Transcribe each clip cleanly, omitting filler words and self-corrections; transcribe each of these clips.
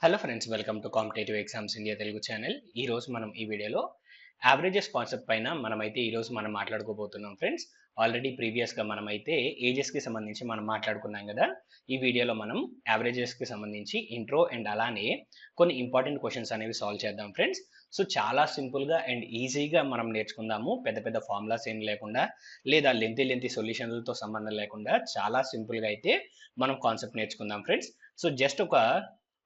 Hello friends, welcome to competitive exams India Telugu channel. ఈ రోజు మనం ఈ వీడియోలో యావరేజెస్ కాన్సెప్ట్ పైన మనం మాట్లాడుకోబోతున్నాం ఫ్రెండ్స్. ఆల్రెడీ ప్రీవియస్గా మనమైతే ఏజెస్కి సంబంధించి మనం మాట్లాడుకున్నాం కదా. ఈ వీడియోలో మనం యావరేజెస్కి సంబంధించి ఇంట్రో అండ్ అలానే కొన్ని ఇంపార్టెంట్ క్వశ్చన్స్ అనేవి సాల్వ్ చేద్దాం ఫ్రెండ్స్. సో చాలా సింపుల్గా అండ్ ఈజీగా మనం నేర్చుకుందాము. పెద్ద పెద్ద ఫార్ములాస్ ఏం లేకుండా లేదా లెంతీ సొల్యూషన్లతో సంబంధం లేకుండా చాలా సింపుల్గా అయితే మనం కాన్సెప్ట్ నేర్చుకుందాం ఫ్రెండ్స్. సో జస్ట్ ఒక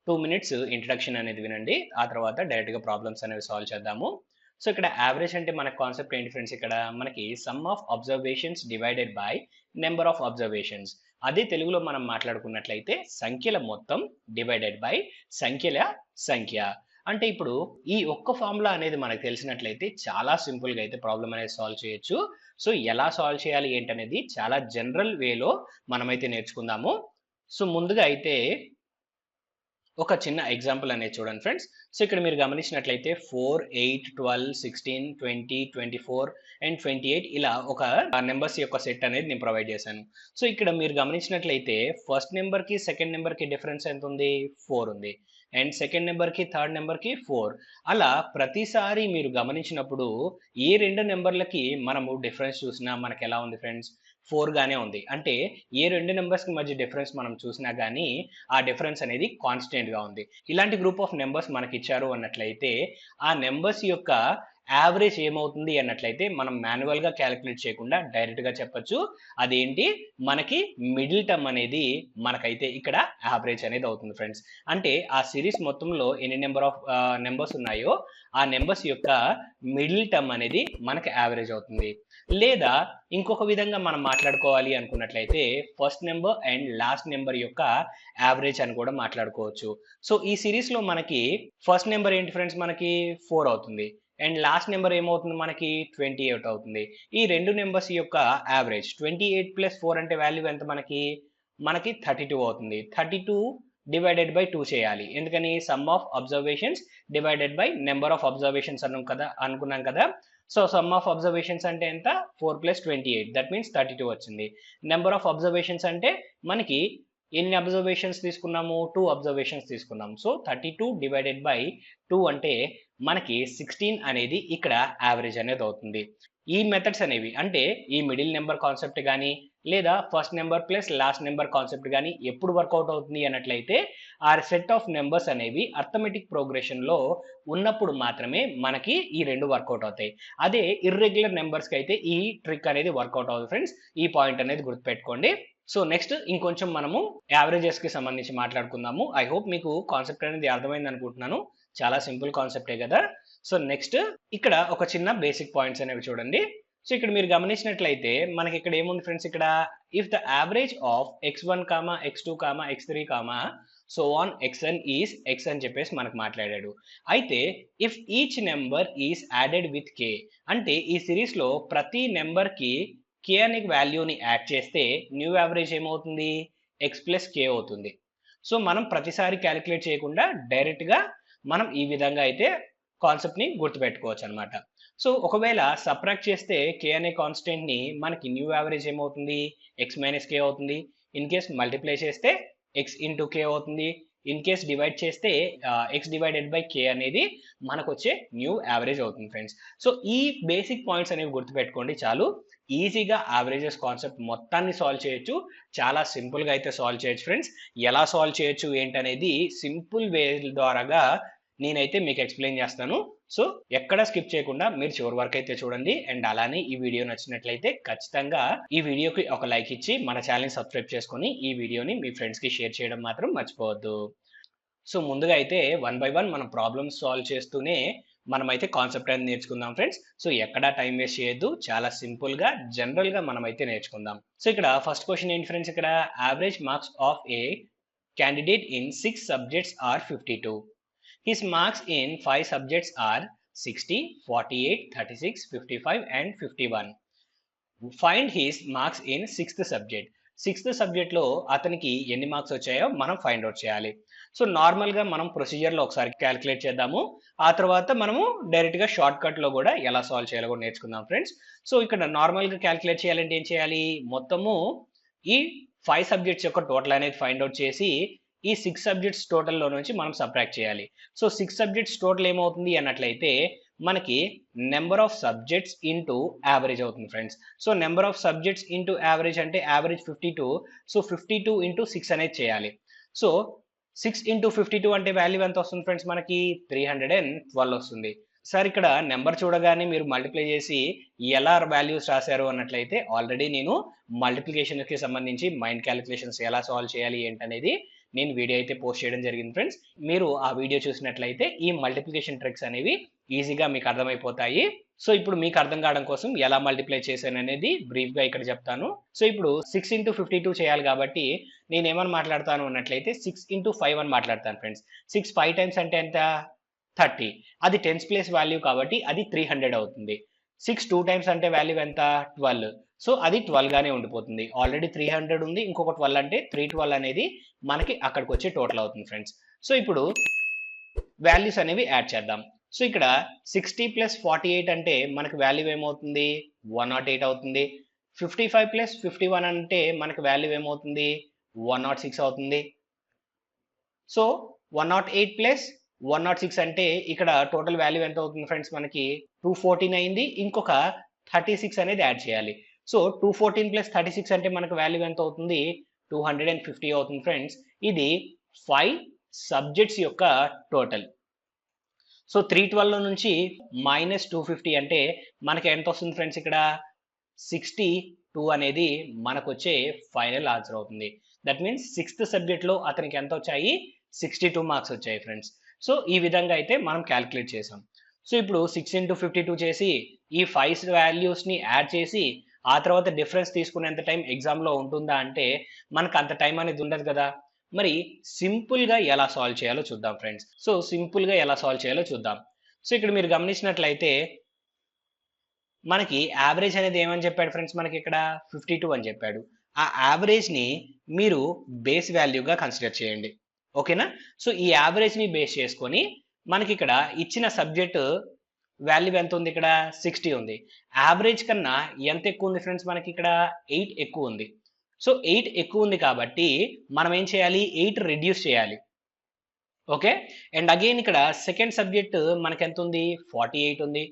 2 minutes ఇంట్రడక్షన్ అనేది వినండి. ఆ తర్వాత డైరెక్ట్గా ప్రాబ్లమ్స్ అనేవి సాల్వ్ చేద్దాము. సో ఇక్కడ యావరేజ్ అంటే మన కాన్సెప్ట్ ఏంటి ఫ్రెండ్స్? ఇక్కడ మనకి some of observations divided by number of observations. అదే తెలుగులో మనం మాట్లాడుకున్నట్లయితే సంఖ్యల మొత్తం డివైడెడ్ బై సంఖ్యల సంఖ్య. అంటే ఇప్పుడు ఈ ఒక్క ఫార్ములా అనేది మనకు తెలిసినట్లయితే చాలా సింపుల్గా అయితే ప్రాబ్లం అనేది సాల్వ్ చేయొచ్చు. సో ఎలా సాల్వ్ చేయాలి ఏంటనేది చాలా జనరల్ వేలో మనమైతే నేర్చుకుందాము. సో ముందుగా అయితే ఒక చిన్న ఎగ్జాంపుల్ అనేది చూడండి ఫ్రెండ్స్. సో ఇక్కడ మీరు గమనించినట్లయితే 4, 8, 12, 16, 20, 24 అండ్ 28 ఇలా ఒక నెంబర్స్ యొక్క సెట్ అనేది నేను ప్రొవైడ్ చేశాను. సో ఇక్కడ మీరు గమనించినట్లయితే ఫస్ట్ నెంబర్కి సెకండ్ నెంబర్కి డిఫరెన్స్ ఎంత ఉంది? 4 ఉంది. అండ్ సెకండ్ నెంబర్కి థర్డ్ నెంబర్కి 4. అలా ప్రతిసారి మీరు గమనించినప్పుడు ఏ రెండు నెంబర్లకి మనము డిఫరెన్స్ చూసినా మనకి ఎలా ఉంది ఫ్రెండ్స్? 4 గానే ఉంది. అంటే ఏ రెండు నెంబర్స్కి మధ్య డిఫరెన్స్ మనం చూసినా కానీ ఆ డిఫరెన్స్ అనేది కాన్స్టెంట్ గా ఉంది. ఇలాంటి గ్రూప్ ఆఫ్ నెంబర్స్ మనకి ఇచ్చారు అన్నట్లయితే ఆ నెంబర్స్ యొక్క యావరేజ్ ఏమవుతుంది అన్నట్లయితే మనం మాన్యువల్ గా క్యాలిక్యులేట్ చేయకుండా డైరెక్ట్ గా చెప్పొచ్చు. అదేంటి? మనకి మిడిల్ టర్మ్ అనేది మనకైతే ఇక్కడ యావరేజ్ అనేది అవుతుంది ఫ్రెండ్స్. అంటే ఆ సిరీస్ మొత్తంలో ఎన్ని నెంబర్ ఆఫ్ నెంబర్స్ ఉన్నాయో ఆ నెంబర్స్ యొక్క మిడిల్ టర్మ్ అనేది మనకి యావరేజ్ అవుతుంది. లేదా ఇంకొక విధంగా మనం మాట్లాడుకోవాలి అనుకున్నట్లయితే first number and last number యొక్క యావరేజ్ అని కూడా మాట్లాడుకోవచ్చు. సో ఈ సిరీస్ లో మనకి ఫస్ట్ నెంబర్ ఏంటి ఫ్రెండ్స్? మనకి 4 అవుతుంది. అండ్ లాస్ట్ నెంబర్ ఏమవుతుంది? మనకి 28 అవుతుంది. ఈ రెండు నెంబర్స్ యొక్క యావరేజ్ 28 + 4 అంటే వాల్యూ ఎంత? మనకి 32 అవుతుంది. 32 డివైడెడ్ బై 2 చేయాలి. ఎందుకని? Some of observations divided by number of observations అనుకున్నాం కదా. సో సమ్ ఆఫ్ అబ్జర్వేషన్స్ అంటే ఎంత? 4 + 28, దట్ మీన్స్ 32 వచ్చింది. నెంబర్ ఆఫ్ అబ్జర్వేషన్స్ అంటే మనకి ఎన్ని అబ్జర్వేషన్స్ తీసుకున్నాము? 2 అబ్జర్వేషన్స్ తీసుకున్నాం. సో 32 డివైడెడ్ బై 2 అంటే మనకి 16 అనేది ఇక్కడ యావరేజ్ అనేది అవుతుంది. ఈ మెథడ్స్ అనేవి అంటే ఈ మిడిల్ నెంబర్ కాన్సెప్ట్ కానీ లేదా first number plus last number concept కానీ ఎప్పుడు వర్కౌట్ అవుతుంది అన్నట్లయితే ఆ సెట్ ఆఫ్ నెంబర్స్ అనేవి అర్థమెటిక్ ప్రోగ్రెషన్ లో ఉన్నప్పుడు మాత్రమే మనకి ఈ రెండు వర్కౌట్ అవుతాయి. అదే ఇర్రెగ్యులర్ నెంబర్స్ కి అయితే ఈ ట్రిక్ అనేది వర్కౌట్ అవుతుంది ఫ్రెండ్స్. ఈ పాయింట్ అనేది గుర్తుపెట్టుకోండి. సో నెక్స్ట్ ఇంకొంచెం మనము యావరేజెస్ కి సంబంధించి మాట్లాడుకుందాము. ఐ హోప్ మీకు కాన్సెప్ట్ అనేది అర్థమైంది అనుకుంటున్నాను. చాలా సింపుల్ కాన్సెప్టే కదా. సో నెక్స్ట్ ఇక్కడ ఒక చిన్న బేసిక్ పాయింట్స్ అనేవి చూడండి. సో ఇక్కడ మీరు గమనించినట్లయితే మనకి ఇక్కడ ఏముంది ఫ్రెండ్స్? ఇక్కడ if the average of x1, x2, x3, so on xn is x అని చెప్పేసి మనకు మాట్లాడాడు. అయితే if each number is added with k అంటే ఈ సిరీస్ లో ప్రతి నెంబర్ కి k అనే వాల్యూని యాడ్ చేస్తే న్యూ యావరేజ్ ఏమవుతుంది? x + k అవుతుంది. సో మనం ప్రతిసారి క్యాలిక్యులేట్ చేయకుండా డైరెక్ట్ గా మనం ఈ విధంగా అయితే కాన్సెప్ట్ ని గుర్తుపెట్టుకోవచ్చు అనమాట. సో ఒకవేళ సబ్ట్రాక్ట్ చేస్తే k అనే కాన్స్టెంట్ ని మనకి న్యూ యావరేజ్ ఏమవుతుంది? x - k అవుతుంది. ఇన్ కేస్ మల్టిప్లై చేస్తే x × k అవుతుంది. ఇన్ కేస్ డివైడ్ చేస్తే x డివైడెడ్ బై k అనేది మనకు వచ్చే న్యూ యావరేజ్ అవుతుంది ఫ్రెండ్స్. సో ఈ బేసిక్ పాయింట్స్ అనేవి గుర్తుపెట్టుకోండి చాలు. ఈజీగా యావరేజెస్ కాన్సెప్ట్ మొత్తాన్ని సాల్వ్ చేయొచ్చు. చాలా సింపుల్గా అయితే సాల్వ్ చేయొచ్చు ఫ్రెండ్స్. ఎలా సాల్వ్ చేయొచ్చు ఏంటనేది సింపుల్ వే ద్వారాగా నేనైతే మీకు ఎక్స్ప్లెయిన్ చేస్తాను. సో ఎక్కడ స్కిప్ చేయకుండా మీరు చివరి వరకు అయితే చూడండి. అండ్ అలానే ఈ వీడియో నచ్చినట్లయితే ఖచ్చితంగా ఈ వీడియోకి ఒక లైక్ ఇచ్చి మన ఛానల్ని సబ్స్క్రైబ్ చేసుకొని ఈ వీడియోని మీ ఫ్రెండ్స్కి షేర్ చేయడం మాత్రం మర్చిపోవద్దు. సో ముందుగా అయితే 1 by 1 మనం ప్రాబ్లమ్స్ సాల్వ్ చేస్తూనే మనమైతే కాన్సెప్ట్ అనేది నేర్చుకుందాం ఫ్రెండ్స్. సో ఎక్కడా టైం వేస్ట్ చేయొద్దు. చాలా సింపుల్ గా జనరల్ గా మనమైతే నేర్చుకుందాం. సో ఇక్కడ ఫస్ట్ క్వశ్చన్ ఏంటి ఫ్రెండ్స్? ఇక్కడ average marks of A candidate in 6 subjects are 52. His marks in 5 subjects are 60, 48, 36, 55 and 51. Find his marks in 6th subject. 6th subject లో అతనికి ఎన్ని మార్క్స్ వచ్చాయో మనం ఫైండ్ అవుట్ చేయాలి. సో నార్మల్ గా మనం ప్రొసీజర్ లో ఒకసారి క్యాలిక్యులేట్ చేద్దాము. ఆ తర్వాత మనము డైరెక్ట్ గా షార్ట్ కట్ లో కూడా ఎలా సాల్వ్ చేయాలో కూడా నేర్చుకుందాం ఫ్రెండ్స్. సో ఇక్కడ నార్మల్ గా క్యాలిక్యులేట్ చేయాలంటే ఏం చేయాలి? మొత్తము ఈ 5 సబ్జెక్ట్స్ యొక్క టోటల్ అనేది ఫైండ్ అవుట్ చేసి ఈ 6 సబ్జెక్ట్స్ టోటల్లో నుంచి మనం సబ్ట్రాక్ట్ చేయాలి. సో 6 సబ్జెక్ట్స్ టోటల్ ఏమవుతుంది అన్నట్లయితే మనకి number of subjects into average అవుతుంది friends. So number of subjects into average అంటే యావరేజ్ 52. సో 52 ఇంటూ 6 అనేది చేయాలి. సో 6 ఇంటూ 52 అంటే వాల్యూ ఎంత వస్తుంది ఫ్రెండ్స్ మనకి 312 వస్తుంది. సార్ ఇక్కడ నెంబర్ చూడగానే మీరు మల్టిప్లై చేసి ఎలా వాల్యూస్ రాశారు అన్నట్లయితే ఆల్రెడీ నేను మల్టిప్లికేషన్కి సంబంధించి మైండ్ క్యాలిక్యులేషన్స్ ఎలా సాల్వ్ చేయాలి ఏంటనేది నేను వీడియో అయితే పోస్ట్ చేయడం జరిగింది ఫ్రెండ్స్. మీరు ఆ వీడియో చూసినట్లయితే ఈ మల్టిప్లికేషన్ ట్రిక్స్ అనేవి ఈజీగా మీకు అర్థమైపోతాయి. సో ఇప్పుడు మీకు అర్థం కావడం కోసం ఎలా మల్టిప్లై చేశాను అనేది బ్రీఫ్గా ఇక్కడ చెప్తాను. సో ఇప్పుడు 6 ఇంటూ 52 చేయాలి కాబట్టి నేను ఏమని మాట్లాడతాను అన్నట్లయితే 6 ఇంటూ 5 అని మాట్లాడతాను ఫ్రెండ్స్. 6 5 టైమ్స్ అంటే ఎంత 30. అది టెన్స్ ప్లేస్ వాల్యూ కాబట్టి అది 300 అవుతుంది. 6 2 టైమ్స్ అంటే వాల్యూ ఎంత 12. సో అది 12 గానే ఉండిపోతుంది. ఆల్రెడీ 300 ఉంది, ఇంకొక 12 అంటే 312 అనేది మనకి అక్కడికి వచ్చే టోటల్ అవుతుంది ఫ్రెండ్స్. సో ఇప్పుడు వాల్యూస్ అనేవి యాడ్ చేద్దాం. సో ఇక్కడ 60 ప్లస్ 48 అంటే మనకి వాల్యూ ఏమవుతుంది 108 అవుతుంది. 55 ప్లస్ 51 అంటే మనకి వాల్యూ ఏమవుతుంది 106 అవుతుంది. సో 108 ప్లస్ 106 అంటే ఇక్కడ టోటల్ వాల్యూ ఎంత అవుతుంది ఫ్రెండ్స్ మనకి 214 అయింది. ఇంకొక 36 అనేది యాడ్ చేయాలి. సో 214 ప్లస్ 36 అంటే మనకు వాల్యూ ఎంత అవుతుంది 250 అవుతుంది ఫ్రెండ్స్. ఇది 5 సబ్జెక్ట్స్ యొక్క టోటల్. సో 312 నుంచి మైనస్ 250 అంటే మనకి ఎంత వస్తుంది ఫ్రెండ్స్ ఇక్కడ 62 అనేది మనకు వచ్చే ఫైనల్ ఆన్సర్ అవుతుంది. దట్ మీన్స్ 6th సబ్జెక్ట్లో అతనికి ఎంత వచ్చాయి 62 మార్క్స్ వచ్చాయి ఫ్రెండ్స్. సో ఈ విధంగా అయితే మనం క్యాలిక్యులేట్ చేసాం. సో ఇప్పుడు 6 ఇంటూ 52 చేసి ఈ 5 వాల్యూస్ని యాడ్ చేసి ఆ తర్వాత డిఫరెన్స్ తీసుకునేంత టైం ఎగ్జామ్లో ఉంటుందా అంటే మనకు అంత టైం అనేది ఉండదు కదా. మరి సింపుల్గా ఎలా సాల్వ్ చేయాలో చూద్దాం ఫ్రెండ్స్. సో సింపుల్గా ఎలా సాల్వ్ చేయాలో చూద్దాం. సో ఇక్కడ మీరు గమనించినట్లయితే మనకి యావరేజ్ అనేది ఏమని చెప్పాడు ఫ్రెండ్స్ మనకి ఇక్కడ 52 అని చెప్పాడు. ఆ యావరేజ్ని మీరు బేస్ వాల్యూగా కన్సిడర్ చేయండి. ఓకేనా. సో ఈ యావరేజ్ని బేస్ చేసుకొని మనకి ఇక్కడ ఇచ్చిన సబ్జెక్ట్ వాల్యూ ఎంత ఉంది ఇక్కడ 60 ఉంది. యావరేజ్ కన్నా ఎంత ఎక్కువ ఉంది ఫ్రెండ్స్ మనకి ఇక్కడ 8 ఎక్కువ ఉంది. సో 8 ఎక్కువ ఉంది కాబట్టి మనం ఏం చేయాలి 8 రెడ్యూస్ చేయాలి. ఓకే. అండ్ అగైన్ ఇక్కడ సెకండ్ సబ్జెక్ట్ మనకి ఎంత ఉంది 48 ఉంది.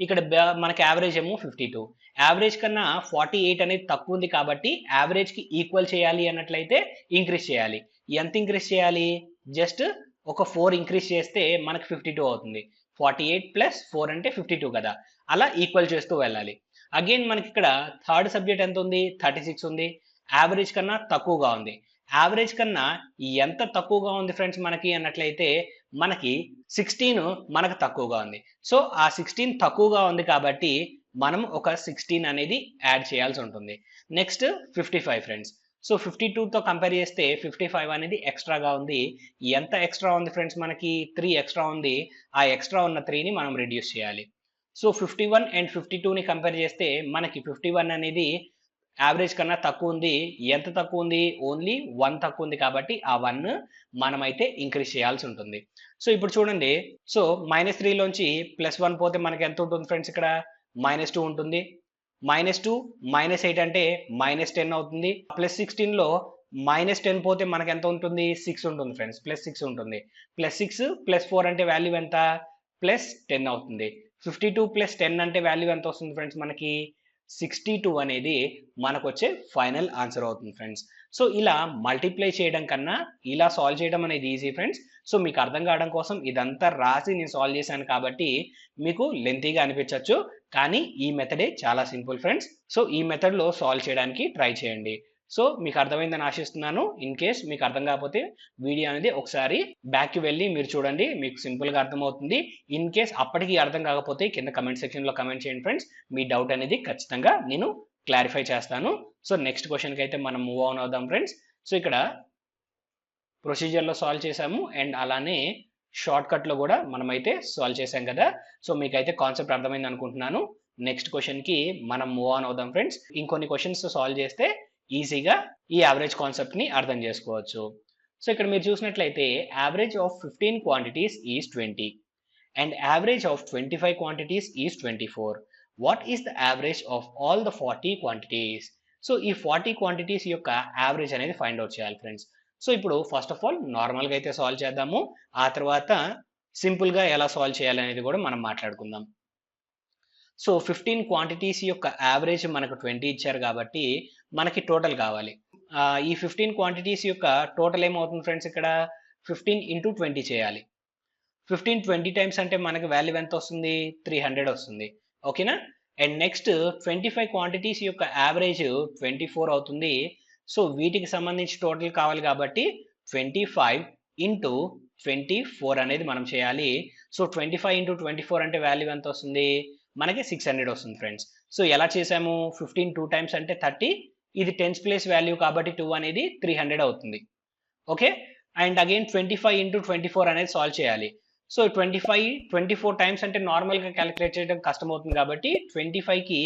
ఇక్కడ మనకి యావరేజ్ ఏమో 52. యావరేజ్ కన్నా 48 అనేది తక్కువ ఉంది కాబట్టి యావరేజ్కి ఈక్వల్ చేయాలి అన్నట్లయితే ఇంక్రీజ్ చేయాలి. ఎంత ఇంక్రీజ్ చేయాలి జస్ట్ ఒక 4 ఇంక్రీజ్ చేస్తే మనకి 52 అవుతుంది. 48 ప్లస్ 4 అంటే 52 కదా. అలా ఈక్వల్ చేస్తూ వెళ్ళాలి. అగైన్ మనకి ఇక్కడ థర్డ్ సబ్జెక్ట్ ఎంత ఉంది 36 ఉంది. యావరేజ్ కన్నా తక్కువగా ఉంది. యావరేజ్ కన్నా ఎంత తక్కువగా ఉంది ఫ్రెండ్స్ మనకి అన్నట్లయితే మనకి 16 మనకు తక్కువగా ఉంది. సో ఆ 16 తక్కువగా ఉంది కాబట్టి మనం ఒక 16 అనేది యాడ్ చేయాల్సి ఉంటుంది. Next 55 friends. సో 52తో కంపేర్ చేస్తే 55 అనేది ఎక్స్ట్రాగా ఉంది. ఎంత ఎక్స్ట్రా ఉంది ఫ్రెండ్స్ మనకి 3 ఎక్స్ట్రా ఉంది. ఆ ఎక్స్ట్రా ఉన్న 3ని మనం రెడ్యూస్ చేయాలి. సో 51 అండ్ 52ని కంపేర్ చేస్తే మనకి 51 అనేది యావరేజ్ కన్నా తక్కువ ఉంది. ఎంత తక్కువ ఉంది ఓన్లీ 1 తక్కువ ఉంది కాబట్టి ఆ 1 మనమైతే ఇంక్రీజ్ చేయాల్సి ఉంటుంది. సో ఇప్పుడు చూడండి. సో -3లోంచి +1 పోతే మనకి ఎంత ఉంటుంది ఫ్రెండ్స్ ఇక్కడ -2 ఉంటుంది. -2 -8 అంటే -10 అవుతుంది. +16లో -10 పోతే మనకి ఎంత ఉంటుంది 6 ఉంటుంది ఫ్రెండ్స్. +6 ఉంటుంది. +6 +4 అంటే వాల్యూ ఎంత +10 అవుతుంది. 52 + 10 అంటే వాల్యూ ఎంత వస్తుంది ఫ్రెండ్స్ మనకి 62 అనేది మనకు వచ్చే ఫైనల్ ఆన్సర్ అవుతుంది ఫ్రెండ్స్. సో ఇలా మల్టిప్లై చేయడం కన్నా ఇలా సాల్వ్ చేయడం అనేది ఈజీ ఫ్రెండ్స్. సో మీకు అర్థం కావడం కోసం ఇదంతా రాసి నేను సాల్వ్ చేశాను కాబట్టి మీకు లెంతీగా అనిపించవచ్చు. కానీ ఈ మెథడే చాలా సింపుల్ ఫ్రెండ్స్. సో ఈ మెథడ్లో సాల్వ్ చేయడానికి ట్రై చేయండి. సో మీకు అర్థమైందని ఆశిస్తున్నాను. ఇన్ కేస్ మీకు అర్థం కాకపోతే వీడియో అనేది ఒకసారి బ్యాక్కి వెళ్ళి మీరు చూడండి. మీకు సింపుల్గా అర్థమవుతుంది. ఇన్ కేస్ అప్పటికి అర్థం కాకపోతే కింద కమెంట్ సెక్షన్లో కమెంట్ చేయండి ఫ్రెండ్స్. మీ డౌట్ అనేది ఖచ్చితంగా నేను క్లారిఫై చేస్తాను. సో నెక్స్ట్ క్వశ్చన్కి అయితే మనం మూవ్ ఆన్ అవుదాం ఫ్రెండ్స్. సో ఇక్కడ ప్రొసీజర్లో సాల్వ్ చేసాము అండ్ అలానే షార్ట్ కట్లో కూడా మనమైతే సాల్వ్ చేసాం కదా. సో మీకైతే కాన్సెప్ట్ అర్థమైంది అనుకుంటున్నాను. నెక్స్ట్ క్వశ్చన్కి మనం మూవ్ ఆన్ అవుదాం ఫ్రెండ్స్. ఇంకొన్ని క్వశ్చన్స్ సాల్వ్ చేస్తే ఈజీగా ఈ యావరేజ్ కాన్సెప్ట్ని అర్థం చేసుకోవచ్చు. సో ఇక్కడ మీరు చూసినట్లయితే average of 15 quantities is 20 and average of 25 quantities is 24. What is the average of all the 40 quantities? So ఈ 40 క్వాంటిటీస్ యొక్క యావరేజ్ అనేది ఫైండ్ అవుట్ చేయాలి ఫ్రెండ్స్. సో ఇప్పుడు ఫస్ట్ ఆఫ్ ఆల్ నార్మల్గా అయితే సాల్వ్ చేద్దాము. ఆ తర్వాత సింపుల్గా ఎలా సాల్వ్ చేయాలి అనేది కూడా మనం మాట్లాడుకుందాం. సో 15 క్వాంటిటీస్ యొక్క యావరేజ్ మనకు 20 ఇచ్చారు కాబట్టి మనకి టోటల్ కావాలి. ఈ 15 క్వాంటిటీస్ యొక్క టోటల్ ఏమవుతుంది ఫ్రెండ్స్, ఇక్కడ 15 ఇంటూ 20 చేయాలి. 15 20 టైమ్స్ అంటే మనకి వాల్యూ ఎంత వస్తుంది, 300 వస్తుంది. ఓకేనా. అండ్ నెక్స్ట్ 25 క్వాంటిటీస్ యొక్క యావరేజ్ 24 అవుతుంది. సో వీటికి సంబంధించి టోటల్ కావాలి కాబట్టి 25 ఇంటూ 24 అనేది మనం చేయాలి. సో 25 ఇంటూ 24 అంటే వాల్యూ ఎంత వస్తుంది, మనకి 600 వస్తుంది ఫ్రెండ్స్. సో ఎలా చేసాము, 15 2 టైమ్స్ అంటే 30, ఇది టెన్స్ ప్లేస్ వాల్యూ కాబట్టి 2 అనేది 300 అవుతుంది. ఓకే. అండ్ అగైన్ 25 ఇంటూ 24 అనేది సాల్వ్ చేయాలి. సో 25 24 టైమ్స్ అంటే నార్మల్గా క్యాలిక్యులేట్ చేయడం కష్టం అవుతుంది కాబట్టి 25కి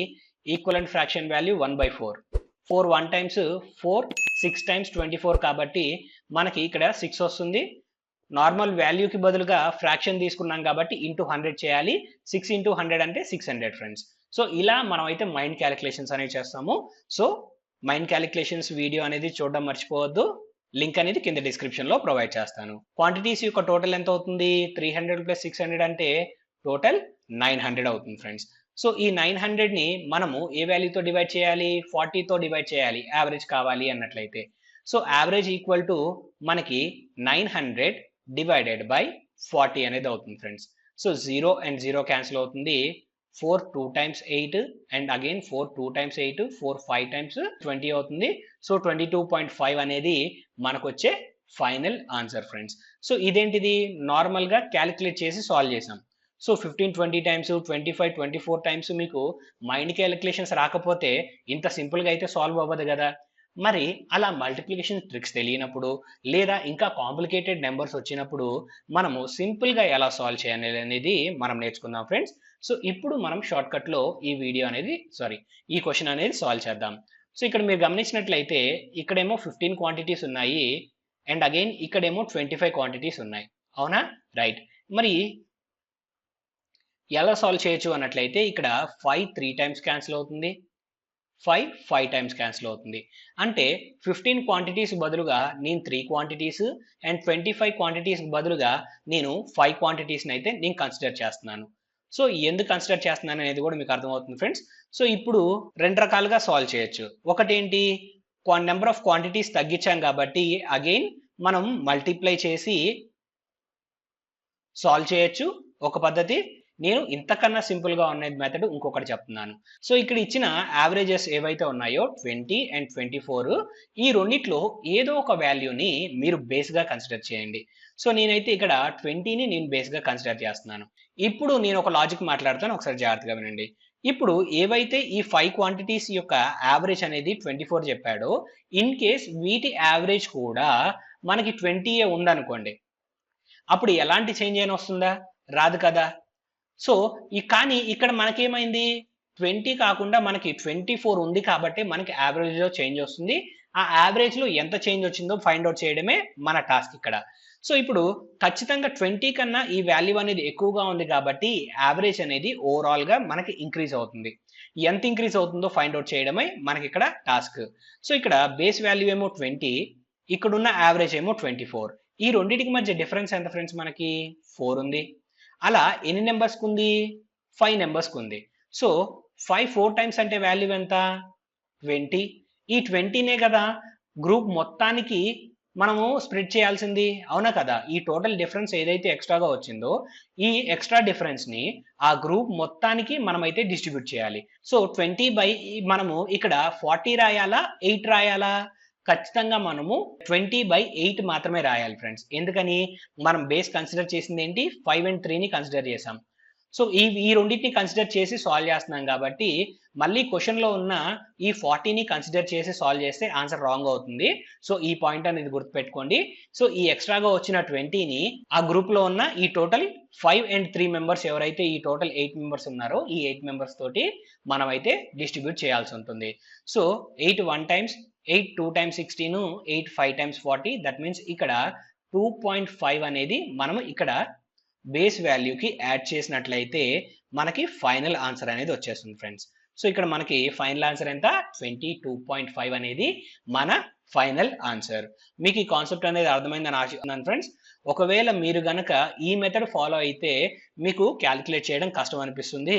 equivalent fraction value 1/4. 4 1 times 4, 6 times 24 కాబట్టి మనకి ఇక్కడ 6 వస్తుంది. నార్మల్ వాల్యూకి బదులుగా ఫ్రాక్షన్ తీసుకున్నాం కాబట్టి ఇంటూ 100 చేయాలి. 6 ఇంటూ 100 అంటే 600 ఫ్రెండ్స్. సో ఇలా మనం అయితే మైండ్ క్యాలిక్యులేషన్స్ అనేవి చేస్తాము. సో మైండ్ క్యాలిక్యులేషన్స్ వీడియో అనేది చూడడం మర్చిపోవద్దు. లింక్ అనేది కింద డిస్క్రిప్షన్ లో ప్రొవైడ్ చేస్తాను. క్వాంటిటీస్ యొక్క టోటల్ ఎంత అవుతుంది, 300 ప్లస్ 600 అంటే టోటల్ 900 అవుతుంది ఫ్రెండ్స్. సో ఈ 900 ని మనము ఏ వాల్యూతో డివైడ్ చేయాలి, 40తో డివైడ్ చేయాలి యావరేజ్ కావాలి అన్నట్లయితే. సో యావరేజ్ ఈక్వల్ టు మనకి 900 డివైడెడ్ బై 40 అనేది అవుతుంది ఫ్రెండ్స్. సో 0 అండ్ 0 క్యాన్సిల్ అవుతుంది. 4 2 times 8 and again 4 2 times 8, 4 5 times 20 అవుతుంది. సో 22.5 అనేది మనకు వచ్చే ఫైనల్ ఆన్సర్ ఫ్రెండ్స్. సో ఇదేంటిది, నార్మల్గా క్యాలిక్యులేట్ చేసి సాల్వ్ చేసాం. సో 15 20 టైమ్స్, 25 24 టైమ్స్ మీకు మైండ్ క్యాలిక్యులేషన్స్ రాకపోతే ఇంత సింపుల్గా అయితే సాల్వ్ అవ్వదు కదా. మరి అలా మల్టిప్లికేషన్ ట్రిక్స్ తెలియనప్పుడు లేదా ఇంకా కాంప్లికేటెడ్ నెంబర్స్ వచ్చినప్పుడు మనము సింపుల్గా ఎలా సాల్వ్ చేయాలి అనేది మనం నేర్చుకుందాం ఫ్రెండ్స్. సో ఇప్పుడు మనం షార్ట్ కట్లో ఈ క్వశ్చన్ అనేది సాల్వ్ చేద్దాం. సో ఇక్కడ మీరు గమనించినట్లయితే ఇక్కడేమో 15 క్వాంటిటీస్ ఉన్నాయి అండ్ అగైన్ ఇక్కడేమో 25 క్వాంటిటీస్ ఉన్నాయి. అవునా, రైట్. మరి ఎలా సాల్వ్ చేయొచ్చు అన్నట్లయితే ఇక్కడ 5 3 టైమ్స్ క్యాన్సిల్ అవుతుంది, 5 5 టైమ్స్ క్యాన్సిల్ అవుతుంది. అంటే 15 క్వాంటిటీస్ బదులుగా నేను 3 క్వాంటిటీస్ అండ్ 25 క్వాంటిటీస్ బదులుగా నేను 5 క్వాంటిటీస్ని అయితే నేను కన్సిడర్ చేస్తున్నాను. సో ఎందుకు కన్సిడర్ చేస్తున్నాను అనేది కూడా మీకు అర్థమవుతుంది ఫ్రెండ్స్. సో ఇప్పుడు రెండు రకాలుగా సాల్వ్ చేయొచ్చు. ఒకటేంటి, నెంబర్ ఆఫ్ క్వాంటిటీస్ తగ్గించాం కాబట్టి అగైన్ మనం మల్టిప్లై చేసి సాల్వ్ చేయొచ్చు ఒక పద్ధతి. నేను ఇంతకన్నా సింపుల్ గా ఉన్న మెథడ్ ఇంకొకటి చెప్తున్నాను. సో ఇక్కడ ఇచ్చిన యావరేజెస్ ఏవైతే ఉన్నాయో 20 అండ్ 24, ఈ రెండిట్లో ఏదో ఒక వాల్యూని మీరు బేస్ గా కన్సిడర్ చేయండి. సో నేనైతే ఇక్కడ 20ని నేను బేస్ గా కన్సిడర్ చేస్తున్నాను. ఇప్పుడు నేను ఒక లాజిక్ మాట్లాడతాను, ఒకసారి జాగ్రత్తగా వినండి. ఇప్పుడు ఏవైతే ఈ 5 క్వాంటిటీస్ యొక్క యావరేజ్ అనేది 24 చెప్పాడో, ఇన్ కేస్ వీటి యావరేజ్ కూడా మనకి 20 ఉందనుకోండి, అప్పుడు ఎలాంటి చేంజ్ అయినా వస్తుందా, రాదు కదా. సో కానీ ఇక్కడ మనకేమైంది, 20 కాకుండా మనకి 24 ఉంది కాబట్టి మనకి యావరేజ్ లో చేంజ్ వస్తుంది. ఆ యావరేజ్ లో ఎంత చేంజ్ వచ్చిందో ఫైండ్ అవుట్ చేయడమే మన టాస్క్ ఇక్కడ. సో ఇప్పుడు ఖచ్చితంగా 20 కన్నా ఈ వాల్యూ అనేది ఎక్కువగా ఉంది కాబట్టి యావరేజ్ అనేది ఓవరాల్ గా మనకి ఇంక్రీజ్ అవుతుంది. ఎంత ఇంక్రీజ్ అవుతుందో ఫైండ్ అవుట్ చేయడమే మనకి ఇక్కడ టాస్క్. సో ఇక్కడ బేస్ వాల్యూ ఏమో 20, ఇక్కడున్న యావరేజ్ ఏమో 24. ఈ రెండింటికి మధ్య డిఫరెన్స్ ఎంత ఫ్రెండ్స్, మనకి 4 ఉంది. అలా ఎన్ని నెంబర్స్కి ఉంది, 5 నెంబర్స్కి ఉంది. సో 5 4 టైమ్స్ అంటే వాల్యూ ఎంత, 20. ఈ 20నే కదా గ్రూప్ మొత్తానికి మనము స్ప్రెడ్ చేయాల్సింది, అవునా కదా. ఈ టోటల్ డిఫరెన్స్ ఏదైతే ఎక్స్ట్రాగా వచ్చిందో ఈ ఎక్స్ట్రా డిఫరెన్స్ ని ఆ గ్రూప్ మొత్తానికి మనమైతే డిస్ట్రిబ్యూట్ చేయాలి. సో 20 బై మనము ఇక్కడ 40 రాయాలా 8 రాయాలా, ఖచ్చితంగా మనము 20/8 మాత్రమే రాయాలి ఫ్రెండ్స్. ఎందుకని, మనం బేస్ కన్సిడర్ చేసింది ఏంటి, 5 and 3ని కన్సిడర్ చేసాం. సో ఈ రెండింటిని కన్సిడర్ చేసి సాల్వ్ చేస్తున్నాం కాబట్టి మళ్ళీ క్వశ్చన్ లో ఉన్న ఈ 40ని కన్సిడర్ చేసి సాల్వ్ చేస్తే ఆన్సర్ రాంగ్ అవుతుంది. సో ఈ పాయింట్ అనేది గుర్తుపెట్టుకోండి. సో ఈ ఎక్స్ట్రాగా వచ్చిన 20ని ఆ గ్రూప్ లో ఉన్న ఈ టోటల్ 5 and 3 మెంబర్స్ ఎవరైతే ఈ టోటల్ 8 మెంబర్స్ ఉన్నారో ఈ 8 మెంబర్స్ తోటి మనం అయితే డిస్ట్రిబ్యూట్ చేయాల్సి ఉంటుంది. So 8 1 times, 8 2 times 16, 8 5 times 40. That means ఇక్కడ 2.5 అనేది మనం ఇక్కడ బేస్ వాల్యూకి యాడ్ చేసినట్లయితే మనకి ఫైనల్ ఆన్సర్ అనేది వచ్చేస్తుంది ఫ్రెండ్స్. సో ఇక్కడ మనకి ఫైనల్ ఆన్సర్ ఎంత, 22.5 అనేది మన ఫైనల్ ఆన్సర్. మీకు ఈ కాన్సెప్ట్ అనేది అర్థమైందని ఆశిస్తున్నాను ఫ్రెండ్స్. ఒకవేళ మీరు గనక ఈ మెథడ్ ఫాలో అయితే మీకు క్యాలిక్యులేట్ చేయడం కష్టం అనిపిస్తుంది.